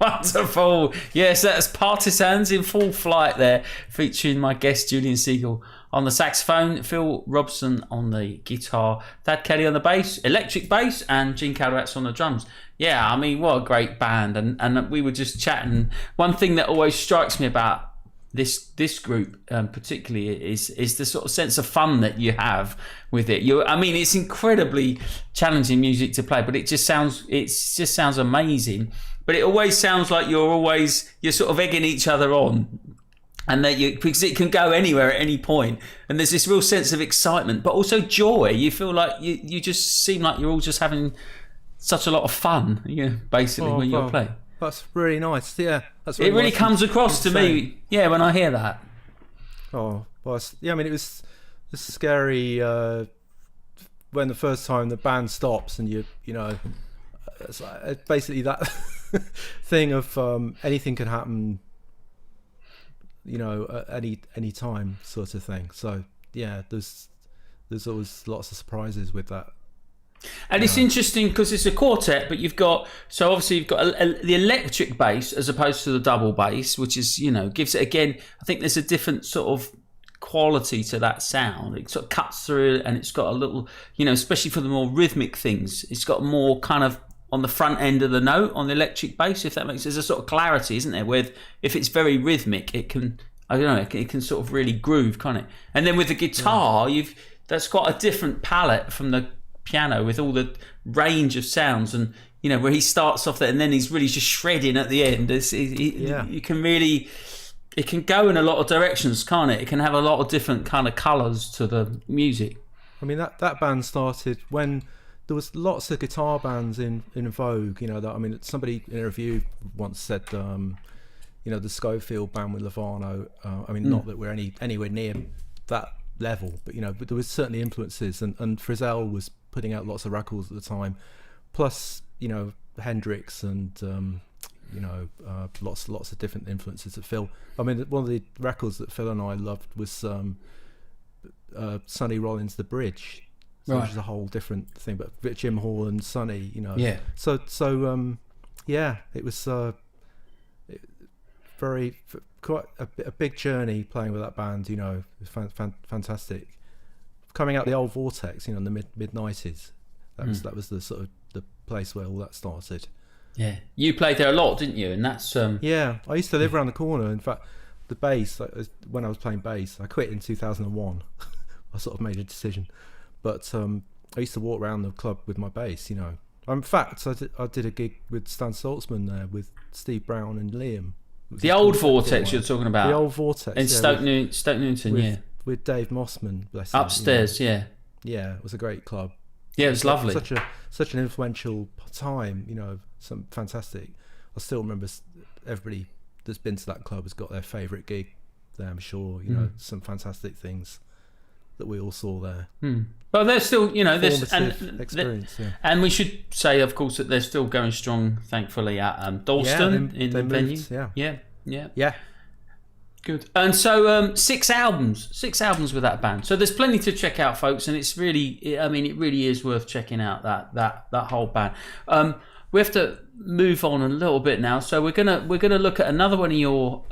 Wonderful. Yes, that's Partisans in full flight there, featuring my guest Julian Siegel on the saxophone, Phil Robson on the guitar, Thad Kelly on the bass, electric bass, and Gene Calderat's on the drums. Yeah, I mean, what a great band. And we were just chatting. One thing that always strikes me about this group particularly is the sort of sense of fun that you have with it. I mean, it's incredibly challenging music to play, but it just sounds amazing. But it always sounds like you're sort of egging each other on, and that because it can go anywhere at any point, and there's this real sense of excitement, but also joy. You feel like you just seem like you're all just having such a lot of fun, basically when you're playing. That's really nice. Yeah, that's it really nice comes across to me. Yeah, when I hear that. Oh, well, yeah. I mean, it's scary when the first time the band stops and it's basically that thing of anything can happen. At any time, sort of thing. So yeah, there's always lots of surprises with that. And it's interesting because it's a quartet, but you've got the electric bass as opposed to the double bass, which is gives it again. I think there's a different sort of quality to that sound. It sort of cuts through, and it's got a little, especially for the more rhythmic things, it's got more kind of on the front end of the note on the electric bass. If that makes there's a sort of clarity, isn't there? Where if it's very rhythmic, it can it can sort of really groove, can't it? And then with the guitar, that's got a different palette from the piano with all the range of sounds, and where he starts off there and then he's really just shredding at the end. You can really, it can go in a lot of directions, can't it? It can have a lot of different kind of colours to the music. I mean, that band started when there was lots of guitar bands in vogue. Somebody in a review once said the Schofield band with Lovano. Not that we're anywhere near that level, but but there was certainly influences, and Frizzell was putting out lots of records at the time, plus Hendrix and lots of different influences that Phil. One of the records that Phil and I loved was Sonny Rollins' The Bridge, which is a whole different thing, but Jim Hall and Sonny, Yeah. So it was quite a big journey playing with that band. It was fantastic. Coming out the old Vortex, in the mid 90s, that was the sort of the place where all that started. Yeah, you played there a lot, didn't you? And that's yeah. I used to live around the corner. In fact, the bass, when I was playing bass, I quit in 2001. I sort of made a decision, but I used to walk around the club with my bass. In fact, I did a gig with Stan Saltzman there with Steve Brown and Liam. The old Vortex you're talking about. The old Vortex in Stoke Newington, with Dave Mossman, bless him, upstairs. Yeah, it was a great club. Yeah, it was lovely. Such an influential time. Some fantastic. I still remember everybody that's been to that club has got their favourite gig there. I'm sure some fantastic things that we all saw there. But they're still, this experience. And we should say, of course, that they're still going strong, thankfully, at Dalston in the venue. Yeah. Good. And so 6 albums with that band. So there's plenty to check out, folks, and it's really, it really is worth checking out that whole band. We have to move on a little bit now. So we're gonna look at another one of your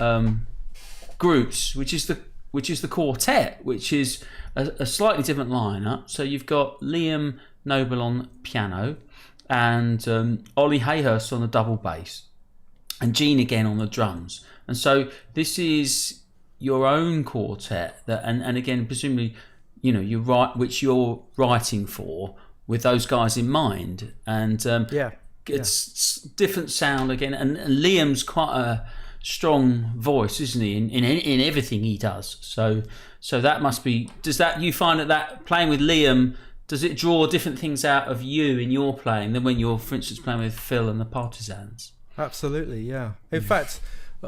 groups, which is the Quartet, which is a slightly different lineup. So you've got Liam Noble on piano, and Ollie Hayhurst on the double bass, and Gene again on the drums. And so this is your own quartet that, and again, presumably, which you're writing for with those guys in mind. And it's different sound again. And Liam's quite a strong voice, isn't he? In everything he does. So that must be. You find that playing with Liam, does it draw different things out of you in your playing than when you're, for instance, playing with Phil and the Partisans? Absolutely, yeah. In fact,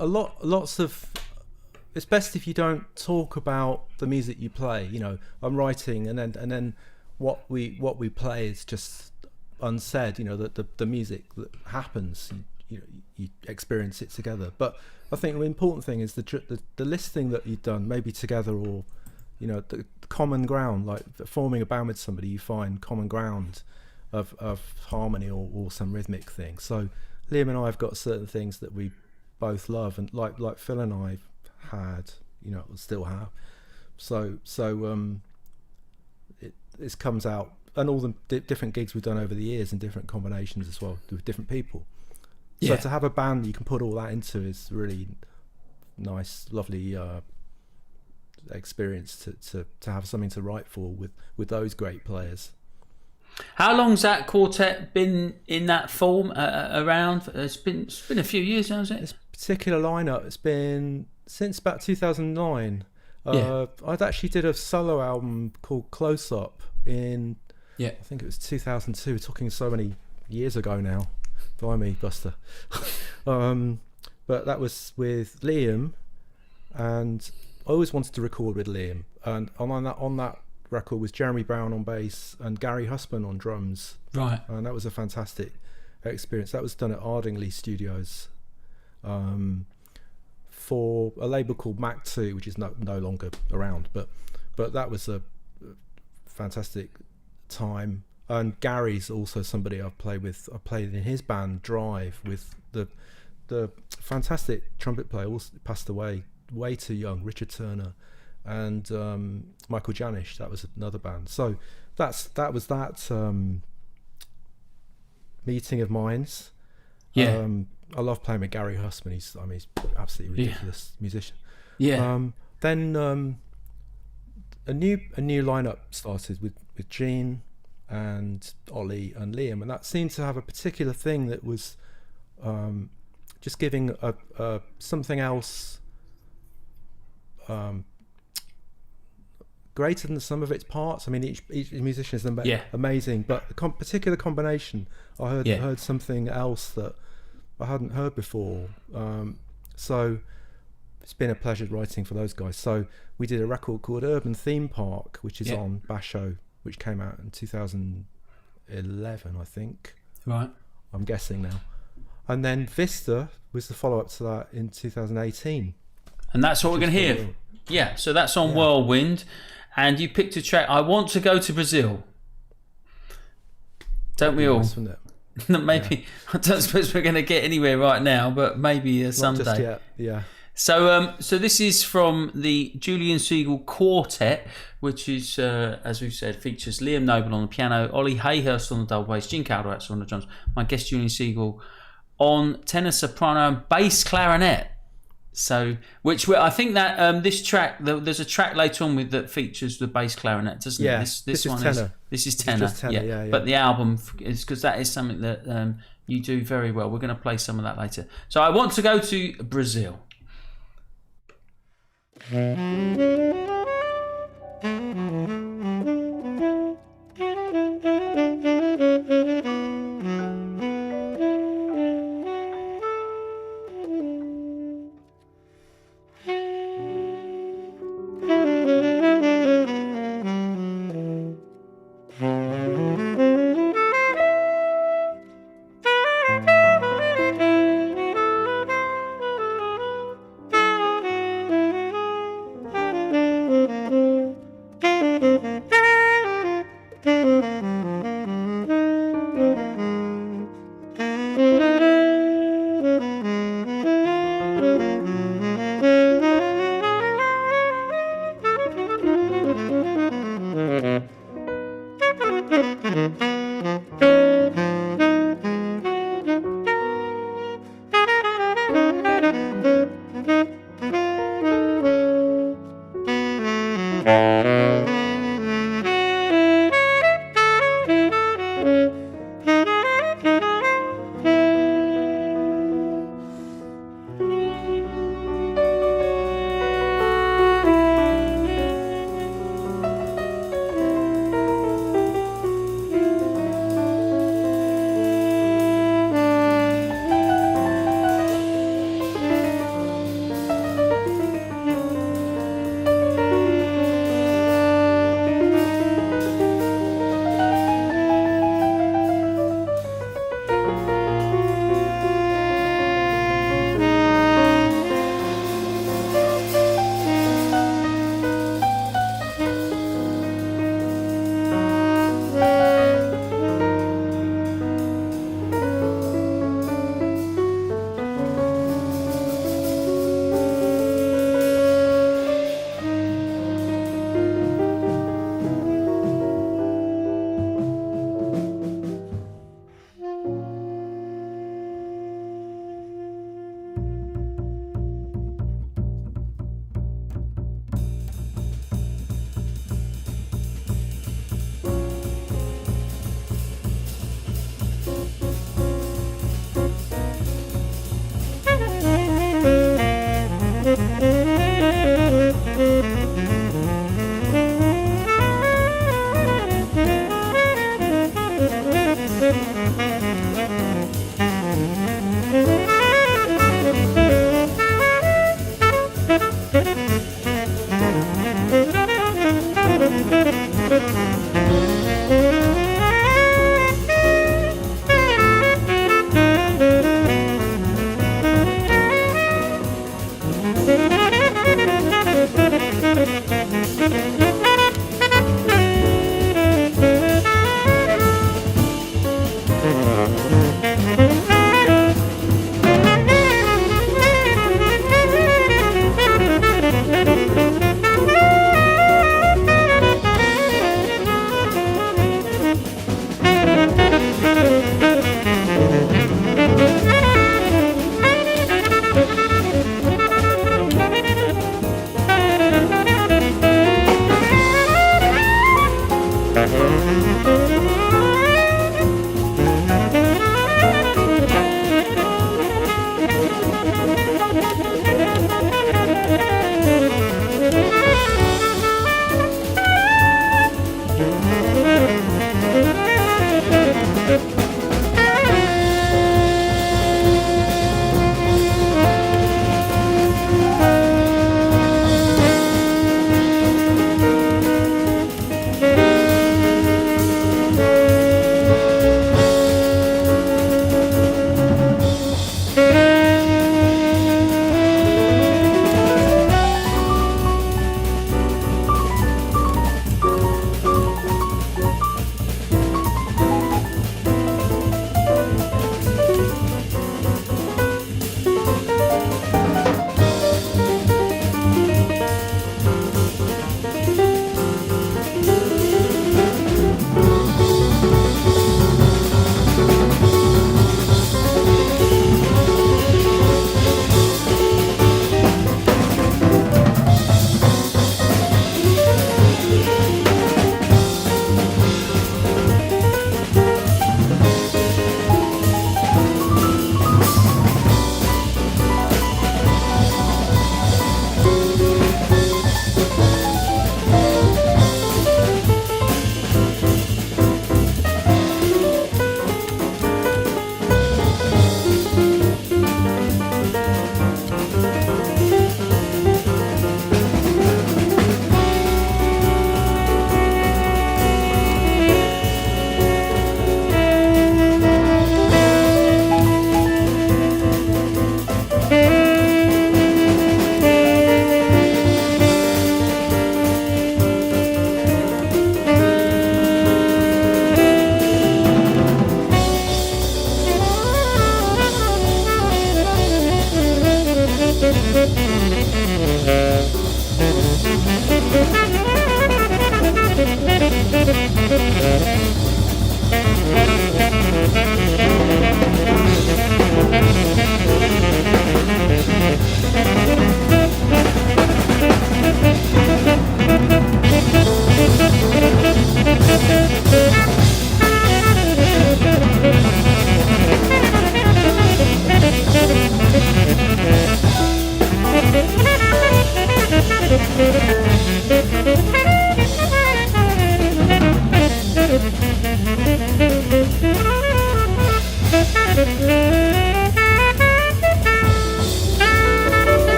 lots of. It's best if you don't talk about the music you play. I'm writing, and then what we play is just unsaid. The music that happens. You experience it together. But I think the important thing is the listening that you've done, maybe together, or the common ground, like forming a band with somebody. You find common ground of harmony or some rhythmic thing. So Liam and I have got certain things that we both love, and like Phil and I had, still have. So it comes out, and all the different gigs we've done over the years and different combinations as well with different people. So to have a band that you can put all that into is really nice, lovely experience to have something to write for with those great players. How long's that quartet been in that form around? It's been a few years now, hasn't it? This particular lineup, it's been since about 2009. I'd actually did a solo album called Close Up in I think it was 2002. We're talking so many years ago now. Blimey, Buster. But that was with Liam, and I always wanted to record with Liam. And on that record was Jeremy Brown on bass and Gary Husband on drums. Right. And that was a fantastic experience. That was done at Ardingly Studios for a label called Mac 2, which is no longer around. But that was a fantastic time. And Gary's also somebody I've played with. I played in his band Drive with the fantastic trumpet player, also passed away way too young, Richard Turner, and Michael Janisch. That was another band. So that was meeting of minds. I love playing with Gary Husband. He's absolutely ridiculous musician. Then a new lineup started with Gene and Ollie and Liam, and that seemed to have a particular thing that was just giving a something else greater than the sum of its parts. I mean, each musician is amazing, but the particular combination, I heard something else that I hadn't heard before. So it's been a pleasure writing for those guys. So we did a record called Urban Theme Park, which is on Basho, which came out in 2011, I think. Right. I'm guessing now. And then Vista was the follow-up to that in 2018. And that's what we're going to hear. Yeah, so that's on Whirlwind. And you picked a track, I Want to Go to Brazil. Don't we all? Nice, wouldn't it? Maybe. I don't suppose we're going to get anywhere right now, but maybe someday. Not just yet, yeah. So this is from the Julian Siegel Quartet, which is, as we've said, features Liam Noble on the piano, Ollie Hayhurst on the double bass, Gene Calderatz on the drums, my guest Julian Siegel on tenor, soprano, and bass clarinet. So, I think that this track, there's a track later on that features the bass clarinet, doesn't it? This one is tenor. This is tenor. Yeah. But the album is, because that is something that you do very well. We're going to play some of that later. So I Want to Go to Brazil.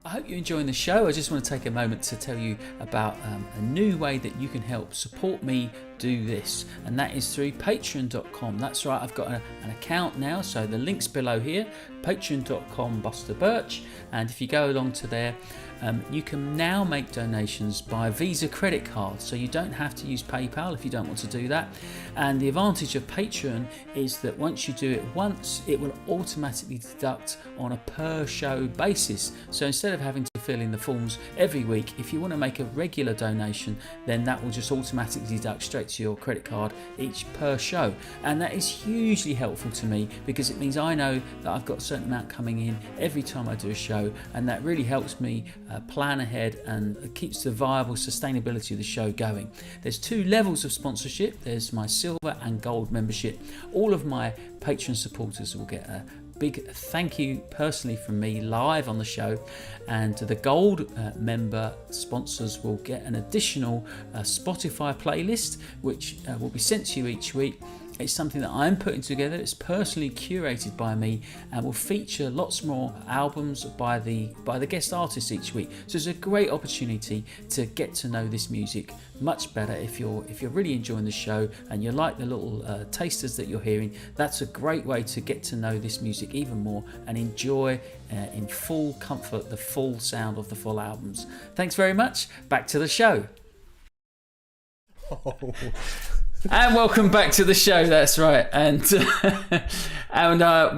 I hope you're enjoying the show. I just want to take a moment to tell you about a new way that you can help support me do this, and that is through patreon.com. That's right, I've got an account now, so the link's below here, patreon.com Buster Birch, and if you go along to there, you can now make donations by Visa credit card, so you don't have to use PayPal if you don't want to do that. And the advantage of Patreon is that once you do it once, it will automatically deduct on a per show basis. So instead of having to fill in the forms every week, if you want to make a regular donation, then that will just automatically deduct straight to your credit card each per show. And that is hugely helpful to me, because it means I know that I've got a certain amount coming in every time I do a show, and that really helps me plan ahead and keeps the viable sustainability of the show going. There's two levels of sponsorship. There's my silver and gold membership. All of my Patreon supporters will get a big thank you personally from me live on the show, and the gold member sponsors will get an additional Spotify playlist which will be sent to you each week. It's something that I'm putting together. It's personally curated by me and will feature lots more albums by the guest artists each week. So it's a great opportunity to get to know this music much better. If you're really enjoying the show and you like the little tasters that you're hearing, that's a great way to get to know this music even more and enjoy in full comfort the full sound of the full albums. Thanks very much. Back to the show. Oh. And welcome back to the show. That's right, and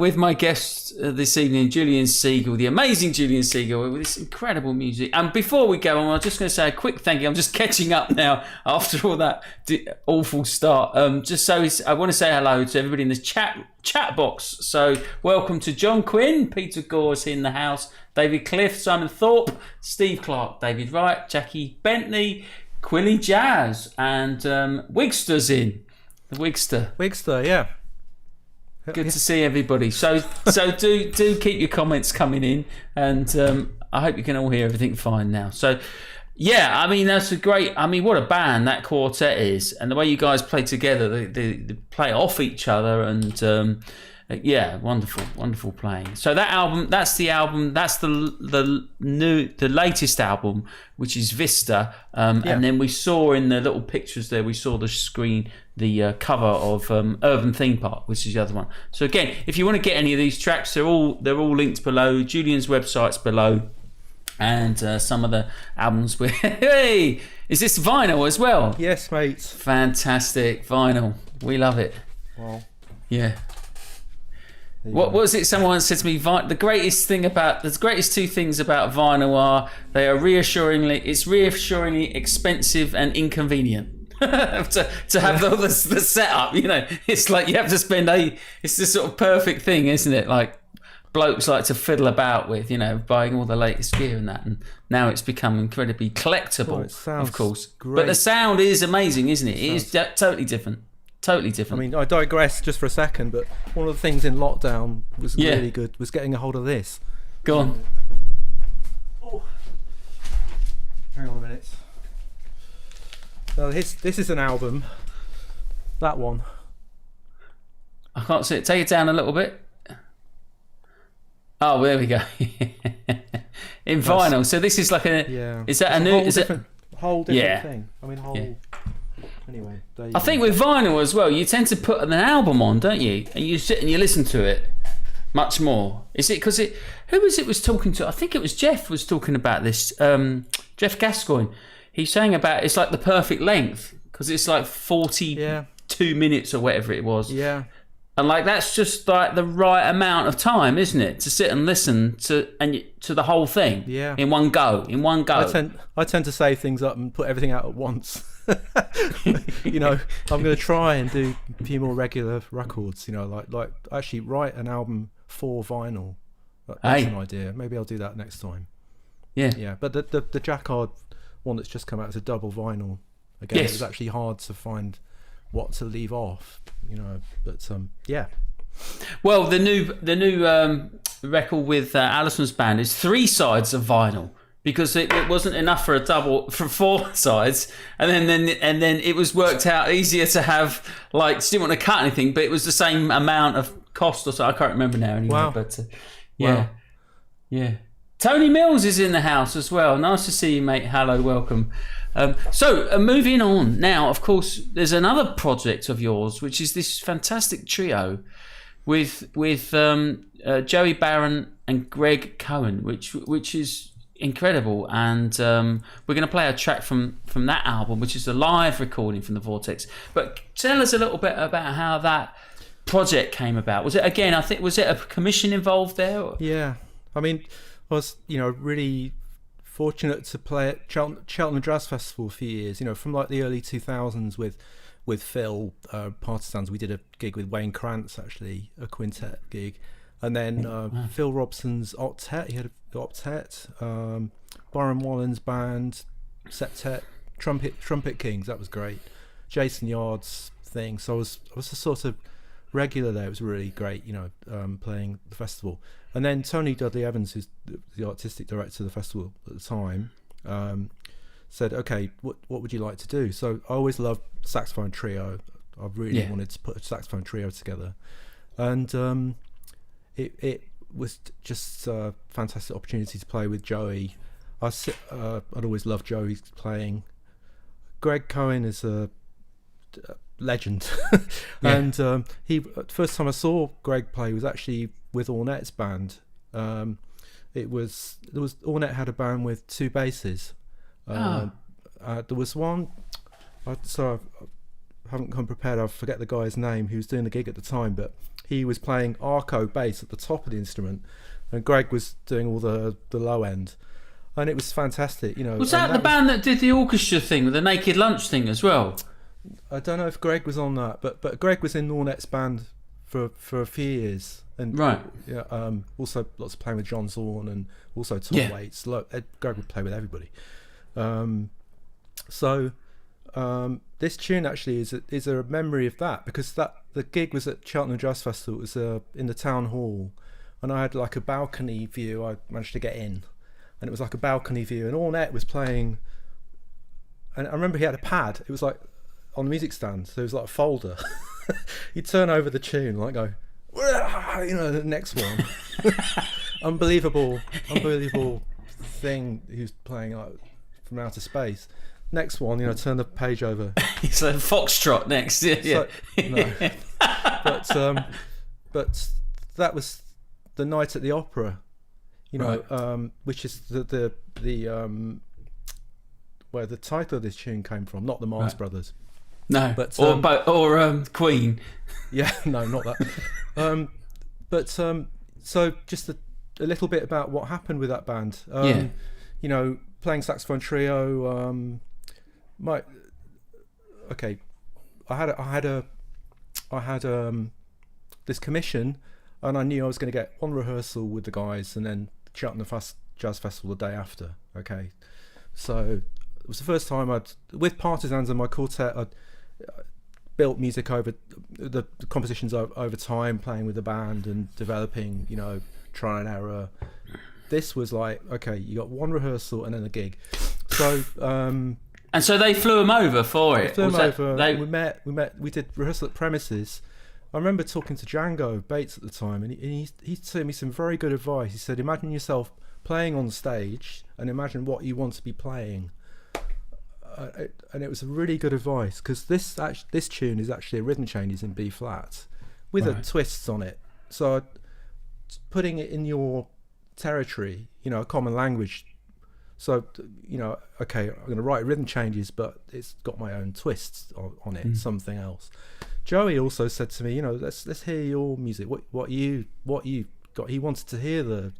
with my guest this evening, Julian Siegel, the amazing Julian Siegel, with this incredible music. And before we go on, I'm just going to say a quick thank you. I'm just catching up now after all that awful start. I want to say hello to everybody in the chat box. So welcome to John Quinn, Peter Gore's in the house, David Cliff, Simon Thorpe, Steve Clark, David Wright, Jackie Bentley, Quilly Jazz, and Wigster's in. The Wigster, yeah. Good to see everybody. So do keep your comments coming in, and I hope you can all hear everything fine now. So yeah, I mean that's a great. I mean what a band that Quartet is, and the way you guys play together, they play off each other, and yeah, wonderful playing. So that's the latest album, which is VISTA, and then we saw in the little pictures there, we saw the screen, the cover of Urban Theme Park, which is the other one. So again, if you want to get any of these tracks, they're all linked below. Julian's website's below, and some of the albums with. Hey, is this vinyl as well? Yes, mate. Fantastic vinyl. We love it. Well, Yeah. What was it? Someone said to me, the greatest two things about vinyl are it's reassuringly expensive and inconvenient. to have the setup, you know, it's like you have to spend it's the sort of perfect thing, isn't it? Like blokes like to fiddle about with, you know, buying all the latest gear and that, and now it's become incredibly collectible, of course. Great. But the sound is amazing, isn't it? It is totally different. Totally different. I mean, I digress just for a second, but one of the things in lockdown was really good was getting a hold of this. Go on. Oh. Hang on a minute. So this is an album. That one. I can't see it. Take it down a little bit. Oh, there we go. In vinyl. So this is like Is that a new? Is it whole different thing? I mean, Anyway, I think with vinyl as well, you tend to put an album on, don't you? And you sit and you listen to it much more. Is it because who was talking to? I think it was Jeff was talking about this. Jeff Gascoigne. He's saying about it's like the perfect length because it's like 42 minutes or whatever it was. Yeah. And like that's just like the right amount of time, isn't it, to sit and listen to the whole thing in one go. I tend to save things up and put everything out at once. You know, I'm going to try and do a few more regular records. You know, like actually write an album for vinyl. That's an idea. Maybe I'll do that next time. Yeah. But the Jacquard one that's just come out is a double vinyl. Again, it was actually hard to find what to leave off. You know, but yeah. Well, the new record with Alison's band is 3 sides of vinyl. Because it wasn't enough for a double for 4 sides, and then it was worked out easier to have like she didn't want to cut anything, but it was the same amount of cost or so. I can't remember now anyway. Wow. But yeah. Tony Mills is in the house as well. Nice to see you, mate. Hello, welcome. So moving on now. Of course, there's another project of yours, which is this fantastic trio with Joey Barron and Greg Cohen, which is incredible, and we're going to play a track from that album, which is a live recording from the Vortex. But tell us a little bit about how that project came about. Was it a commission involved there? Or? Yeah, I mean, I was really fortunate to play at Cheltenham Jazz Festival for a few years. You know, from like the early 2000s with Phil Partisans. We did a gig with Wayne Krantz, actually, a quintet gig. And then Phil Robson's octet, he had an octet, Byron Wallen's band, septet, Trumpet Kings, that was great. Jason Yard's thing, so I was a sort of regular there. It was really great, playing the festival. And then Tony Dudley Evans, who's the artistic director of the festival at the time, said, "Okay, what would you like to do?" So I always loved saxophone trio. I really wanted to put a saxophone trio together, and it was just a fantastic opportunity to play with Joey. I'd always loved Joey's playing. Greg Cohen is a legend, and the first time I saw Greg play was actually with Ornette's band. Ornette had a band with 2 basses. There was one. I haven't come prepared. I forget the guy's name who was doing the gig at the time, but he was playing arco bass at the top of the instrument, and Greg was doing all the low end, and it was fantastic. Was that the band that did the orchestra thing with the Naked Lunch thing as well? I don't know if Greg was on that, but Greg was in Ornette's band for a few years, and also lots of playing with John Zorn and also Tom Waits. Greg would play with everybody. This tune actually is a memory of that, because the gig was at Cheltenham Jazz Festival. It was in the town hall, and I had like a balcony view. I managed to get in, and it was like a balcony view, and Ornette was playing, and I remember he had a pad. It was like on the music stand, so it was like a folder. He'd turn over the tune, like go, the next one. unbelievable thing he was playing, like from outer space. Next one, turn the page over. It's like Foxtrot next. Yeah. No. But that was the night at the opera. you know, which is the where the title of this tune came from, not the Mars Brothers. No, but or Queen. Yeah, no, not that. So just a little bit about what happened with that band. You know, playing saxophone trio. I had this commission, and I knew I was going to get one rehearsal with the guys, and then Cheltenham Jazz Festival the day after. Okay, so it was the first time with Partisans and my quartet, I'd built music over the compositions over time, playing with the band and developing, you know, trial and error. This was like, okay, you got one rehearsal and then a gig. So and so they flew him over for it. Flew him over. We did rehearsal at Premises. I remember talking to Django Bates at the time, and he told me some very good advice. He said, imagine yourself playing on stage and imagine what you want to be playing. And it was really good advice, because this tune is actually a rhythm changes in B flat with a twists on it. So putting it in your territory, you know, a common language. So, you know, okay, I'm going to write rhythm changes, but it's got my own twists on it, something else. Joey also said to me, you know, let's hear your music. What you got. He wanted to hear the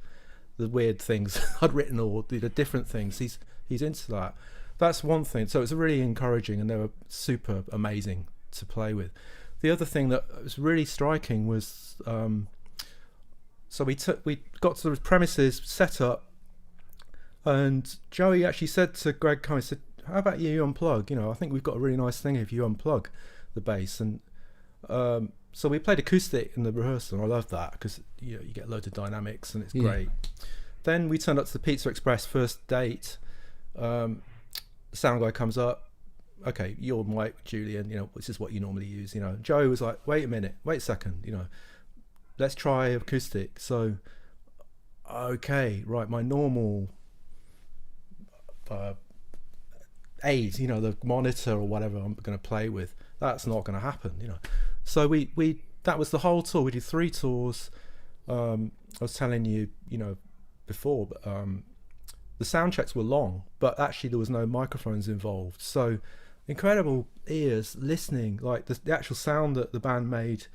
weird things I'd written, or the different things. He's into that. That's one thing. So it's really encouraging, and they were super amazing to play with. The other thing that was really striking was, so we got to the Premises, set up, and Joey actually said to Greg Cohen, said, how about you unplug? You know, I think we've got a really nice thing if you unplug the bass. And so we played acoustic in the rehearsal, and I love that, because you know, you get loads of dynamics and it's great. Then we turned up to the Pizza Express first date. The sound guy comes up. Okay, you're Mike, Julian, you know, this is what you normally use, you know. Joey was like, wait a second, you know, let's try acoustic. So, okay, right, my normal aids, you know, the monitor or whatever I'm going to play with, that's not going to happen, you know. So we that was the whole tour. We did 3 tours. I was telling you, you know, before, but the sound checks were long, but actually there was no microphones involved. So incredible ears listening, like the actual sound that the band made.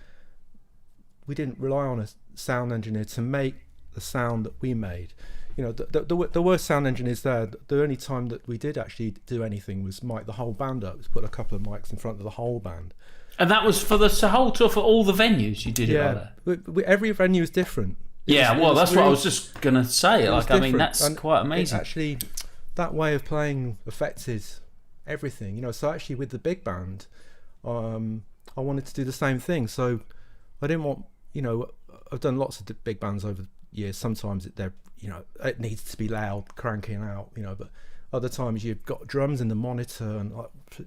We didn't rely on a sound engineer to make the sound that we made. You know, there were sound engineers there. The only time that we did actually do anything was mic the whole band up. Put a couple of mics in front of the whole band. And that was for the whole tour, for all the venues you did it like that? Every venue is different. That's what I was just going to say. Like, I mean, that's quite amazing. Actually, that way of playing affected everything. You know, so actually with the big band, I wanted to do the same thing. So I didn't want, you know, I've done lots of big bands over the years. Sometimes you know, it needs to be loud, cranking out, you know, but other times you've got drums in the monitor, and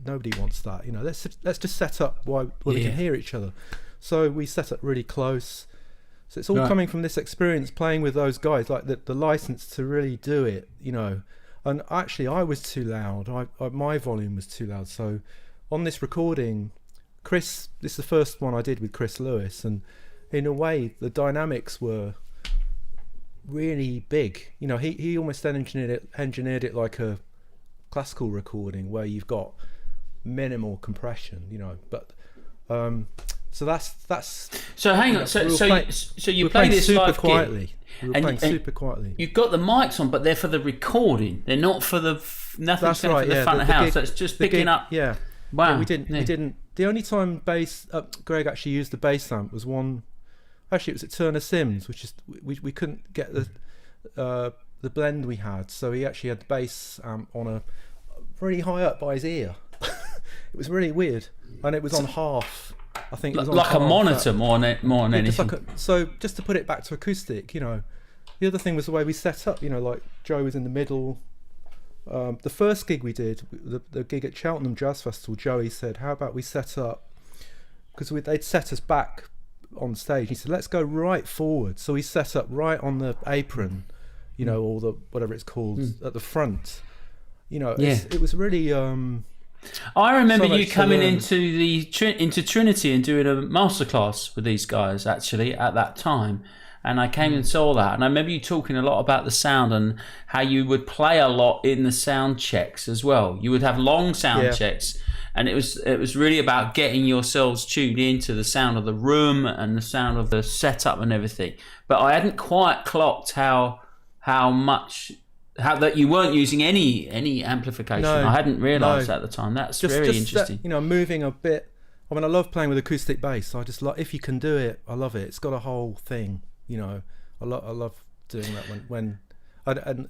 nobody wants that. You know, let's just set up where we can hear each other. So we set up really close. So it's all coming from this experience playing with those guys, like the license to really do it, you know. And actually, I was too loud. My volume was too loud. So on this recording, this is the first one I did with Chris Lewis, and in a way, the dynamics were really big. You know, he almost engineered it like a classical recording where you've got minimal compression, you know. But so that's. So hang on. So you play this super live quietly. gig, we were playing super quietly. You've got the mics on, but they're for the recording. They're not for the nothing's going for the front of the house. Gig, so it's just picking gig, up. Yeah. Wow. Yeah, we didn't. The only time Greg actually used the bass amp was one. Actually, it was at Turner Sims, which is we couldn't get the blend we had, so he actually had the bass amp on a really high up by his ear. It was really weird, and it was on half. I think it was on like half, a monitor more than anything. So just to put it back to acoustic, you know, the other thing was the way we set up. You know, like Joe was in the middle. The first gig we did, the gig at Cheltenham Jazz Festival, Joey said, "How about we set up?" Because they'd set us back on stage. He said, let's go right forward. So we set up right on the apron, you know, or the whatever it's called at the front. You know, it was really I remember so you coming into Trinity and doing a masterclass with these guys actually at that time, and I came and saw that, and I remember you talking a lot about the sound and how you would play a lot in the sound checks as well. You would have long sound checks, and it was really about getting yourselves tuned into the sound of the room and the sound of the setup and everything. But I hadn't quite clocked how that you weren't using any amplification. I hadn't realised at the time. That's just very interesting. That, moving a bit. I mean, I love playing with acoustic bass. I just like, if you can do it, I love it. It's got a whole thing. I love doing that when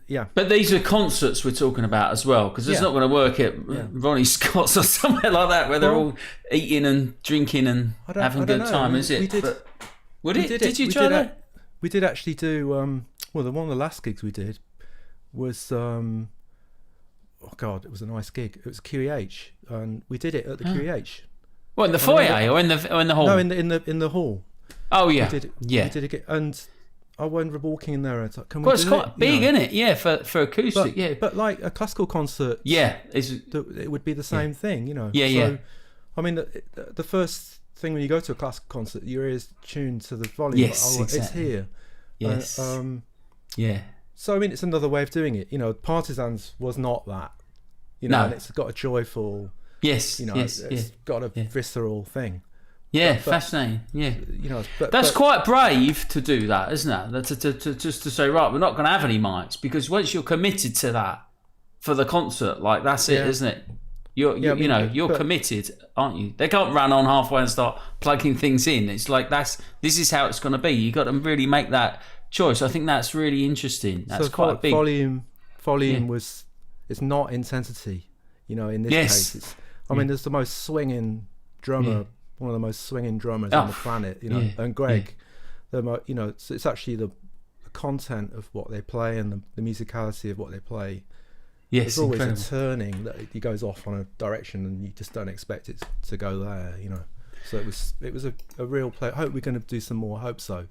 yeah. But these are concerts we're talking about as well, because it's not going to work at Ronnie Scott's or somewhere like that where they're all eating and drinking and having a good time, is it? Did you try that? We did actually do. One of the last gigs we did was it was a nice gig. It was QEH, and we did it at the QEH. What, in the foyer or in the hall? No, in the hall. Oh yeah, we did it, and I remember walking in there and it's like, can we? Well, it's quite big, isn't it? Yeah, for acoustic. But like a classical concert. Yeah, it would be the same thing, Yeah, so, I mean, the first thing when you go to a classical concert, your ears tuned to the volume. Yes, exactly. It's here. Yes. Yeah. So I mean, it's another way of doing it. Partisans was not that. And it's got a joyful. Yes. It's got a visceral thing. Yeah, fascinating. Yeah. That's quite brave to do that, isn't it? To just to say, right, we're not going to have any mics, because once you're committed to that for the concert, like that's it, isn't it? You're committed, aren't you? They can't run on halfway and start plugging things in. It's like this is how it's going to be. You got to really make that choice. I think that's really interesting. That's quite big. Volume it's not intensity. In this case, it's. I mean, there's the most swinging drummer, one of the most swinging drummers on the planet. And Greg, it's actually the content of what they play and the musicality of what they play. Yes, there's always incredible. a turning that he goes off on a direction, and you just don't expect it to go there. So it was a real play. I hope we're going to do some more. I hope so.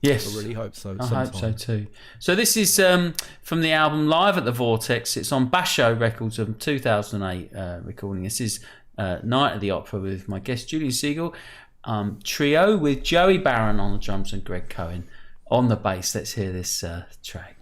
Yes, I really hope so. I hope so too. So this is from the album Live at the Vortex. It's on Basho Records of 2008 recording. This is Night at the Opera with my guest Julian Siegel, trio with Joey Barron on the drums and Greg Cohen on the bass. Let's hear this track.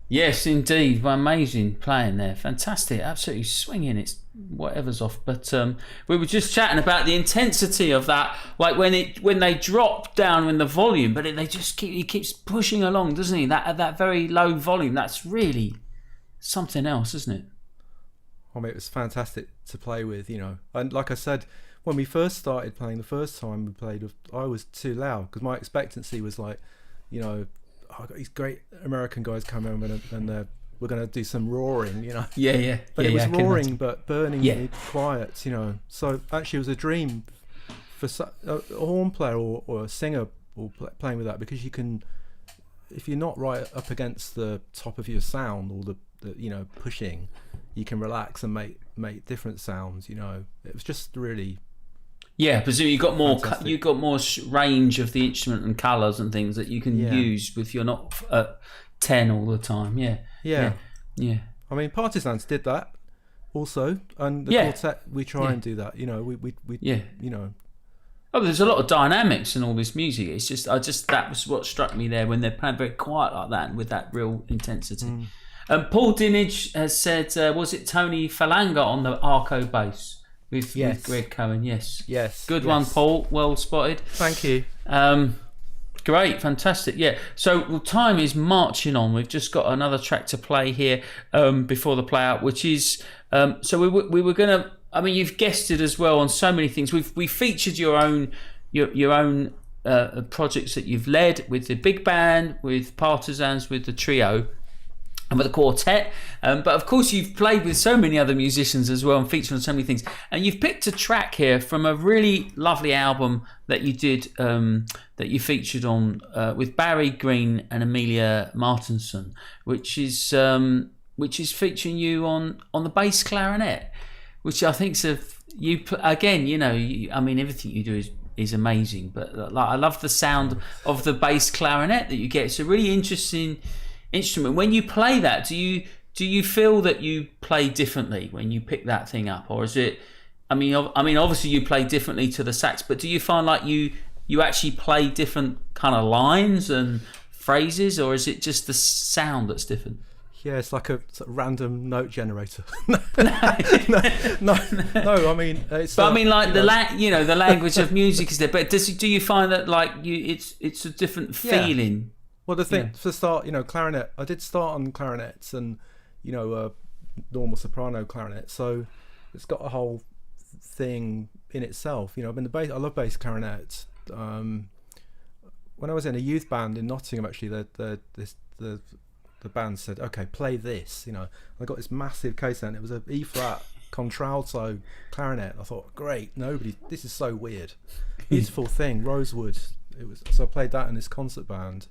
Yes, indeed. Well, amazing playing there. Fantastic. Absolutely swinging. It's whatever's off. But we were just chatting about the intensity of that, like when they drop down in the volume, but he keeps pushing along, doesn't he? That at that very low volume. That's really something else, isn't it? I mean, it was fantastic to play with, And like I said, when we first started playing, the first time we played, I was too loud because my expectancy was like, I've got these great American guys coming over and we're going to do some roaring, Yeah. But it was roaring, but burningly quiet, So actually, it was a dream for a horn player or a singer or playing with that, because you can, if you're not right up against the top of your sound or the pushing, you can relax and make different sounds. It was just really. Yeah, presumably you've got more range of the instrument and colours and things that you can use with you're not at 10 all the time. Yeah. I mean, Partisans did that also, and the Quartet we try and do that. Oh, there's a lot of dynamics in all this music. It's just that was what struck me there when they're playing very quiet like that and with that real intensity. Paul Dinage has said, was it Tony Falanga on the Arco bass? With Greg Cohen, yes. Good one, Paul. Well spotted. Thank you. Great, fantastic. Yeah. So time is marching on. We've just got another track to play here before the play out, which is so we were gonna. I mean, you've guessed it as well on so many things. We featured your own projects that you've led with the big band, with Partisans, with the trio, and with the quartet, but of course you've played with so many other musicians as well and featured on so many things, and you've picked a track here from a really lovely album that you did that you featured on with Barry Green and EMILIA Martensson, which is featuring you on the bass clarinet, which I think's I mean everything you do is amazing, but I love the sound of the bass clarinet that you get. It's a really interesting instrument. When you play that, do you feel that you play differently when you pick that thing up, or is it? I mean, obviously you play differently to the sax, but do you find like you actually play different kind of lines and phrases, or is it just the sound that's different? Yeah, it's like a sort of random note generator. No. I mean, it's. But I mean, like the language of music is there. But do you find that like it's a different feeling? Well, the thing to start, clarinet. I did start on clarinets and, normal soprano clarinet. So it's got a whole thing in itself. I mean, I love bass clarinet. When I was in a youth band in Nottingham, actually, the band said, "Okay, play this." I got this massive case and it was a E flat contralto clarinet. I thought, great, this is so weird, beautiful thing, rosewood. So I played that in this concert band.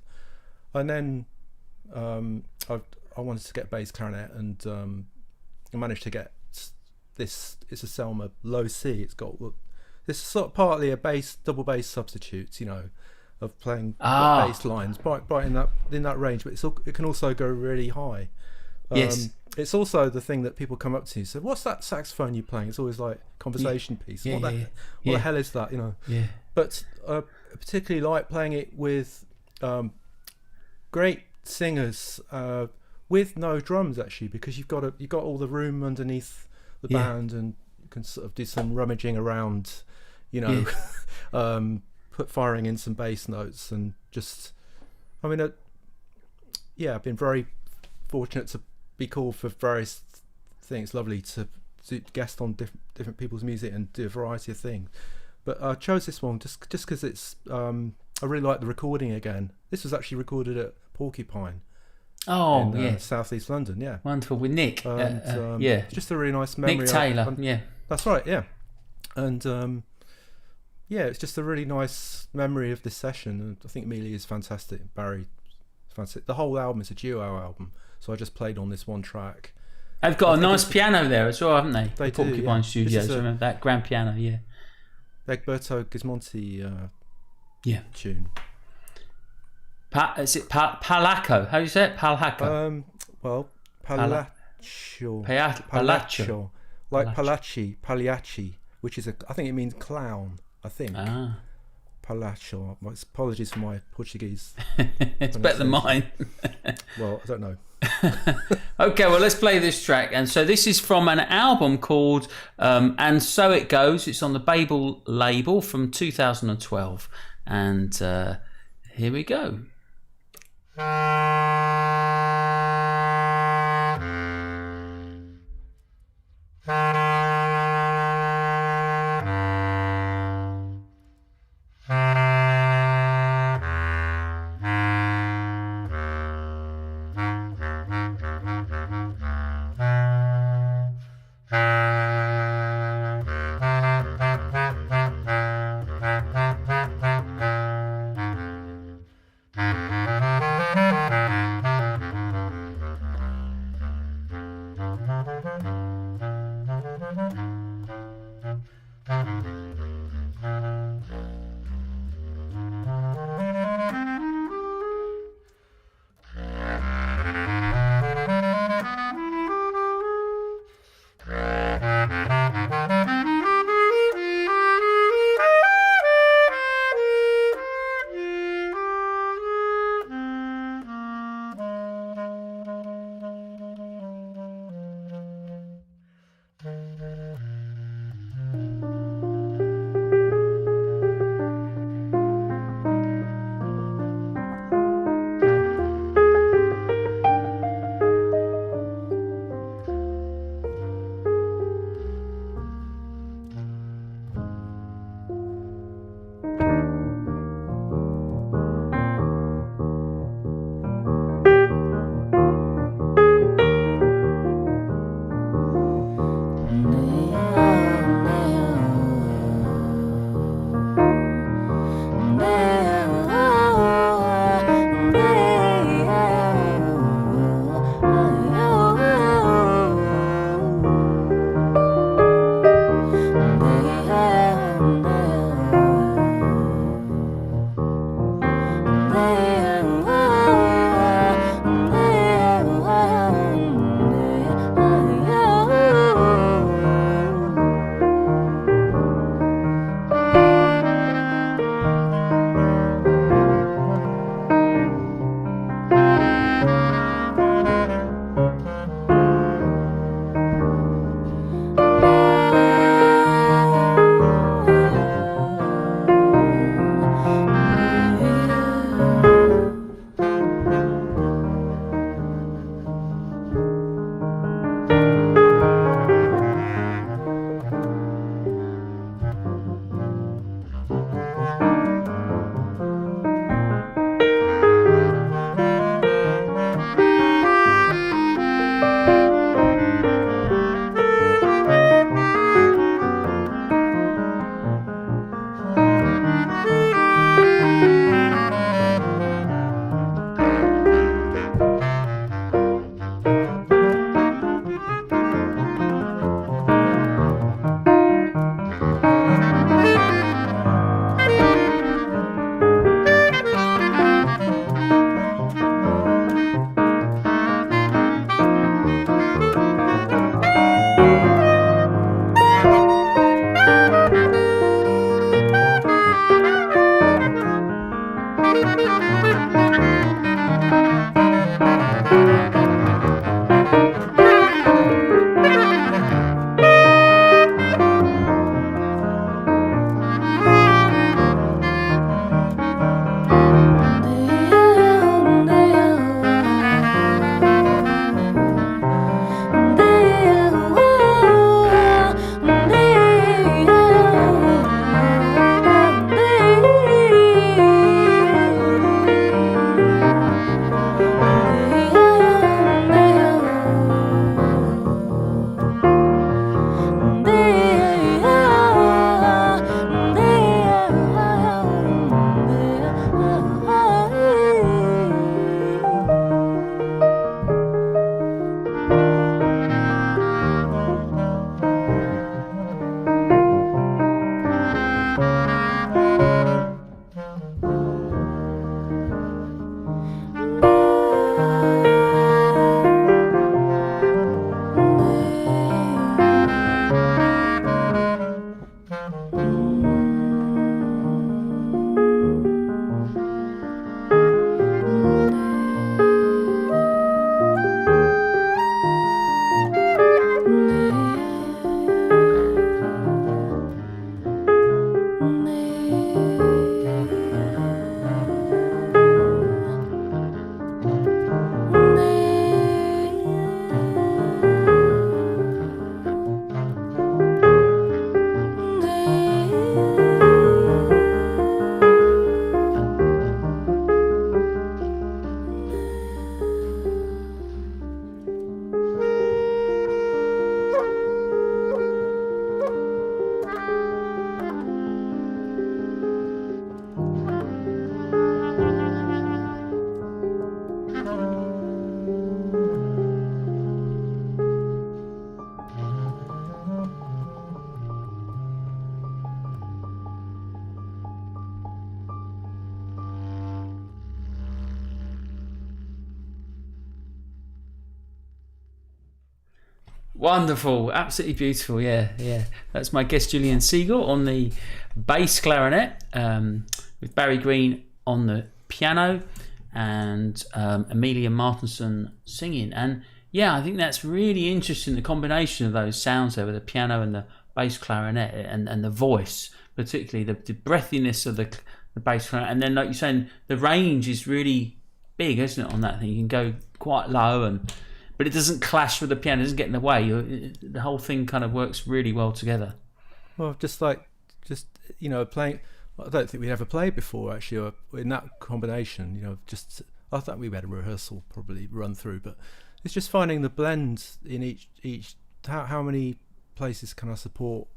And then I wanted to get bass clarinet, and I managed to get this. It's a Selmer low C. It's got this is sort of partly a double bass substitute, of playing bass lines, right in that range. But it can also go really high. Yes. It's also the thing that people come up to you. So, what's that saxophone you're playing? It's always like conversation piece. What the hell is that? Yeah. But I particularly like playing it with. Great singers with no drums, actually, because you've got all the room underneath the band, and you can sort of do some rummaging around, firing in some bass notes, and just, I mean, I've been very fortunate to be called for various things. Lovely to guest on different people's music and do a variety of things. But I chose this one just because it's. I really like the recording again. This was actually recorded at Porcupine. In southeast London. Yeah, wonderful with Nick. Just a really nice memory. Nick Taylor. That's right. Yeah, and it's just a really nice memory of this session. And I think EMILIA is fantastic. Barry, is fantastic. The whole album is a duo album, so I just played on this one track. They've got a nice piano there as well, haven't they? They the do, Porcupine yeah. Studios. Remember that grand piano? Yeah. Egberto Gismonti Yeah. tune. Is it Palaco? How do you say it? Palaco. Well, Palaccio. Palaccio. Like Pagliacci, which is I think it means clown. I think. Ah. Palaccio. Apologies for my Portuguese. It's better than mine. Well, I don't know. Okay, well, let's play this track. And so this is from an album called And So It Goes. It's on the Babel label from 2012. And here we go. Wonderful, absolutely beautiful. Yeah. That's my guest Julian Siegel on the bass clarinet, with Barry Green on the piano, and EMILIA MARTENSSON singing. And yeah, I think that's really interesting, the combination of those sounds there with the piano and the bass clarinet and the voice, particularly the breathiness of the bass clarinet. And then, like you're saying, the range is really big, isn't it, on that thing? You can go quite low, but it doesn't clash with the piano, it doesn't get in the way. The whole thing kind of works really well together. Well, just playing. I don't think we'd ever played before, actually, or in that combination. I thought we had a rehearsal probably run through, but it's just finding the blend in each. How many places can I support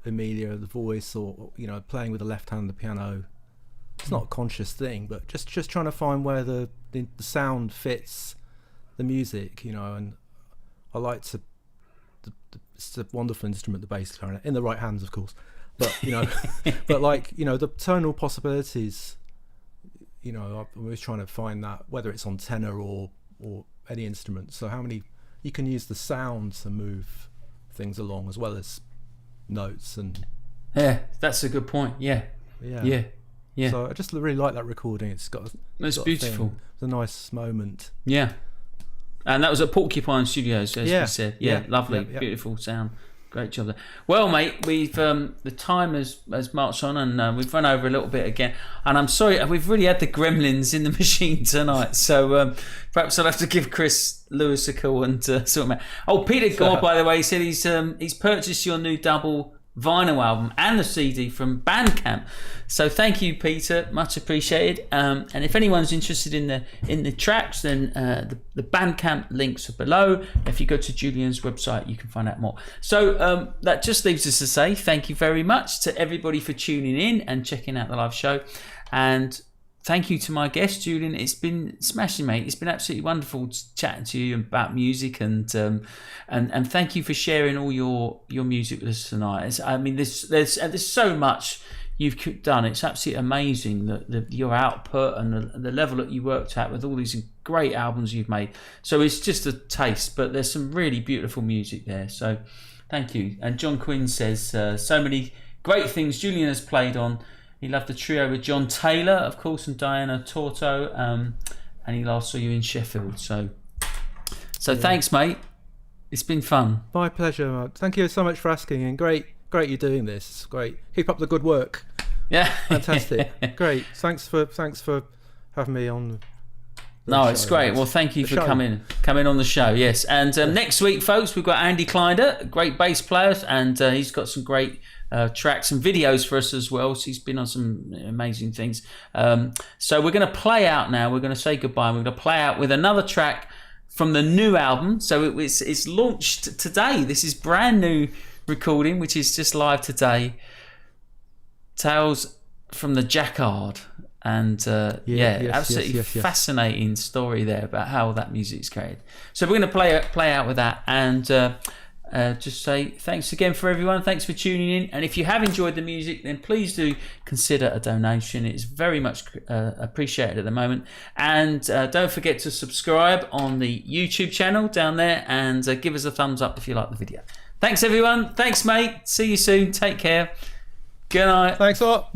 EMILIA, the voice, or playing with the left hand on the piano? It's not a conscious thing, but just trying to find where the sound fits the music, and I like to. It's a wonderful instrument, the bass clarinet, in the right hands, of course. But the tonal possibilities. I'm always trying to find that, whether it's on tenor or any instrument. So how many you can use the sound to move things along, as well as notes and. Yeah, that's a good point. Yeah. So I just really like that recording. It's beautiful. It's a nice moment. Yeah. And that was at Porcupine Studios, as we said. Yeah, lovely, beautiful sound. Great job there. Well, mate, we've the time has marched on, and we've run over a little bit again. And I'm sorry, we've really had the gremlins in the machine tonight. So perhaps I'll have to give Chris Lewis a call and sort them out. Oh, Peter Gore, by the way, said he's purchased your new double vinyl album and the CD from Bandcamp. So thank you, Peter, much appreciated. And if anyone's interested in the tracks, then the Bandcamp links are below. If you go to Julian's website, you can find out more. So that just leaves us to say thank you very much to everybody for tuning in and checking out the live show. And thank you to my guest, Julian. It's been smashing, mate. It's been absolutely wonderful chatting to you about music, and thank you for sharing all your music with us tonight. There's so much you've done. It's absolutely amazing that your output and the level that you worked at with all these great albums you've made. So it's just a taste, but there's some really beautiful music there. So thank you. And John Quinn says so many great things Julian has played on. He loved the trio with John Taylor, of course, and Diana Torto, and he last saw you in Sheffield. So thanks, mate. It's been fun. My pleasure, Mark. Thank you so much for asking, and great you're doing this. It's great. Keep up the good work. Yeah, fantastic. Great. Thanks for having me on. No, it's great. Well, thank you for coming on the show. Yes, and next week, folks, we've got Andy Klinder, great bass player, and he's got some great tracks and videos for us as well. So he's been on some amazing things. So we're going to play out now. We're going to say goodbye. We're going to play out with another track from the new album. So it's launched today. This is brand new recording, which is just live today. Tales from the Jacquard. And absolutely fascinating story there about how that music's created. So we're going to play out with that, and just say thanks again for everyone. Thanks for tuning in, and if you have enjoyed the music, then please do consider a donation. It's very much appreciated at the moment. And don't forget to subscribe on the YouTube channel down there, and give us a thumbs up if you like the video. Thanks everyone. Thanks, mate. See you soon. Take care. Good night. Thanks a lot.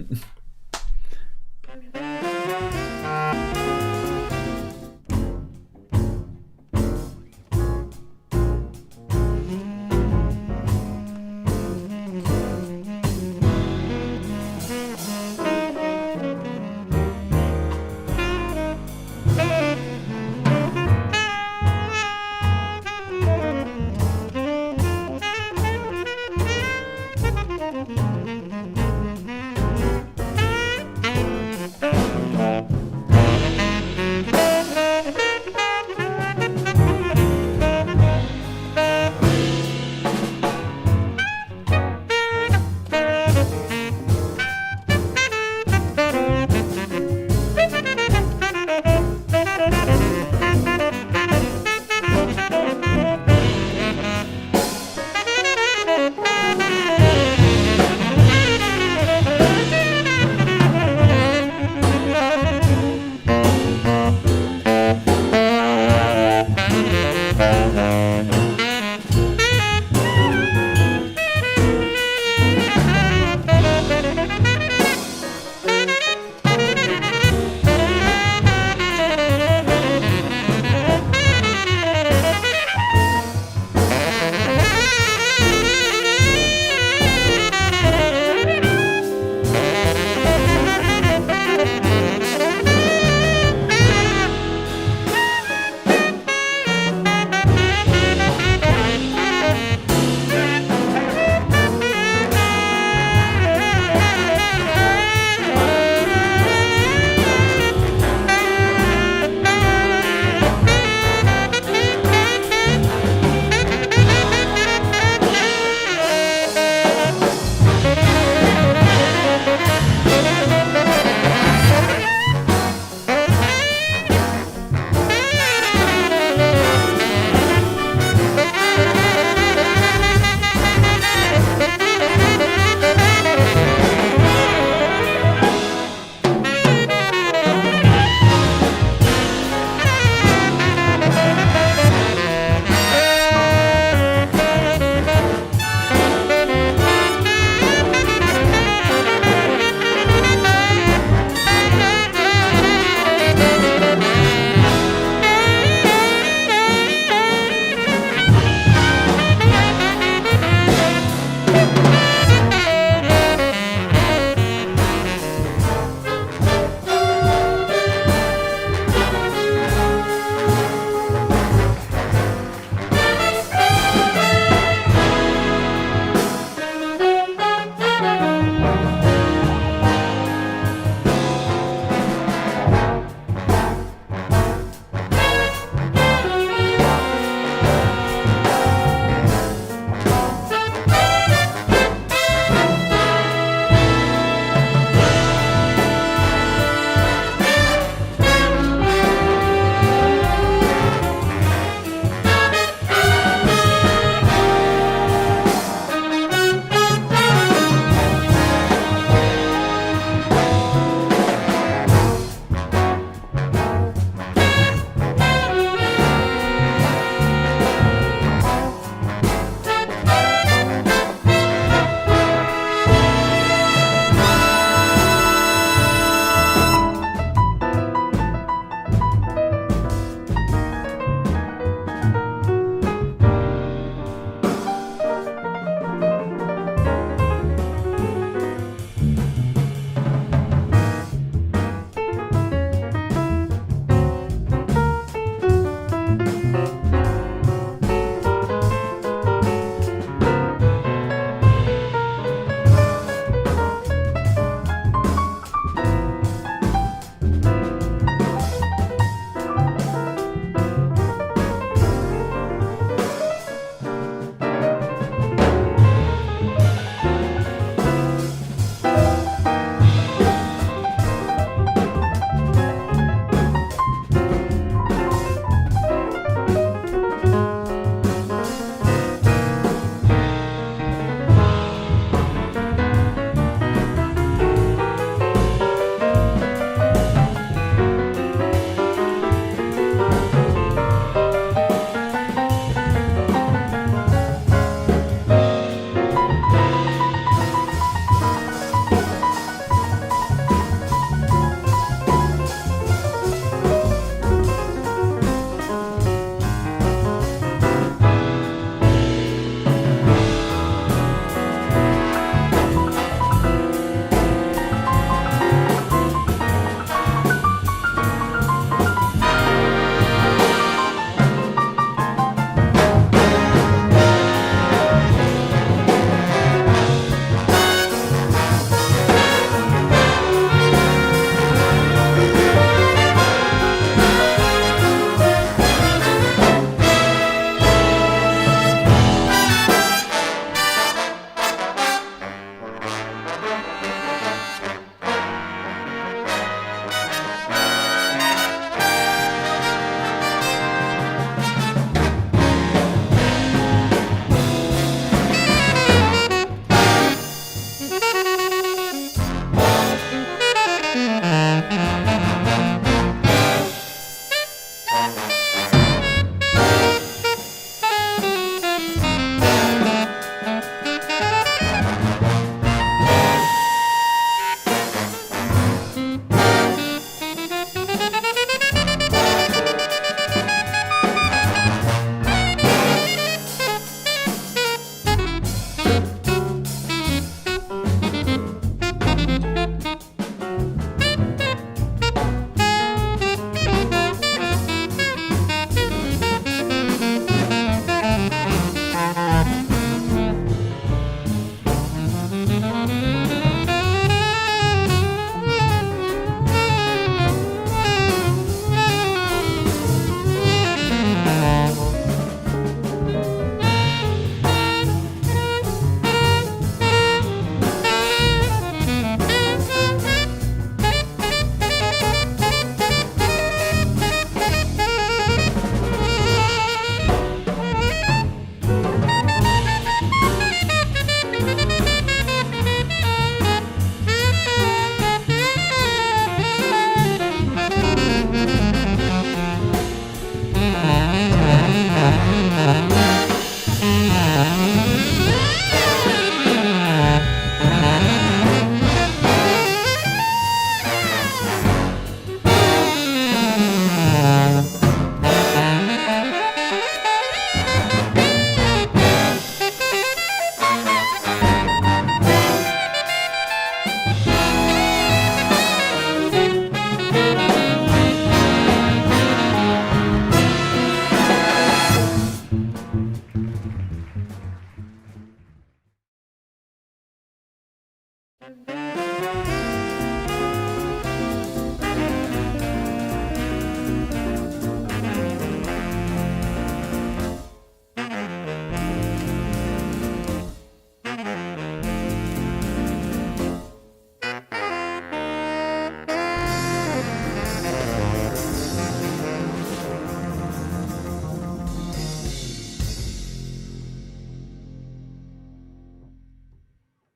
Bye.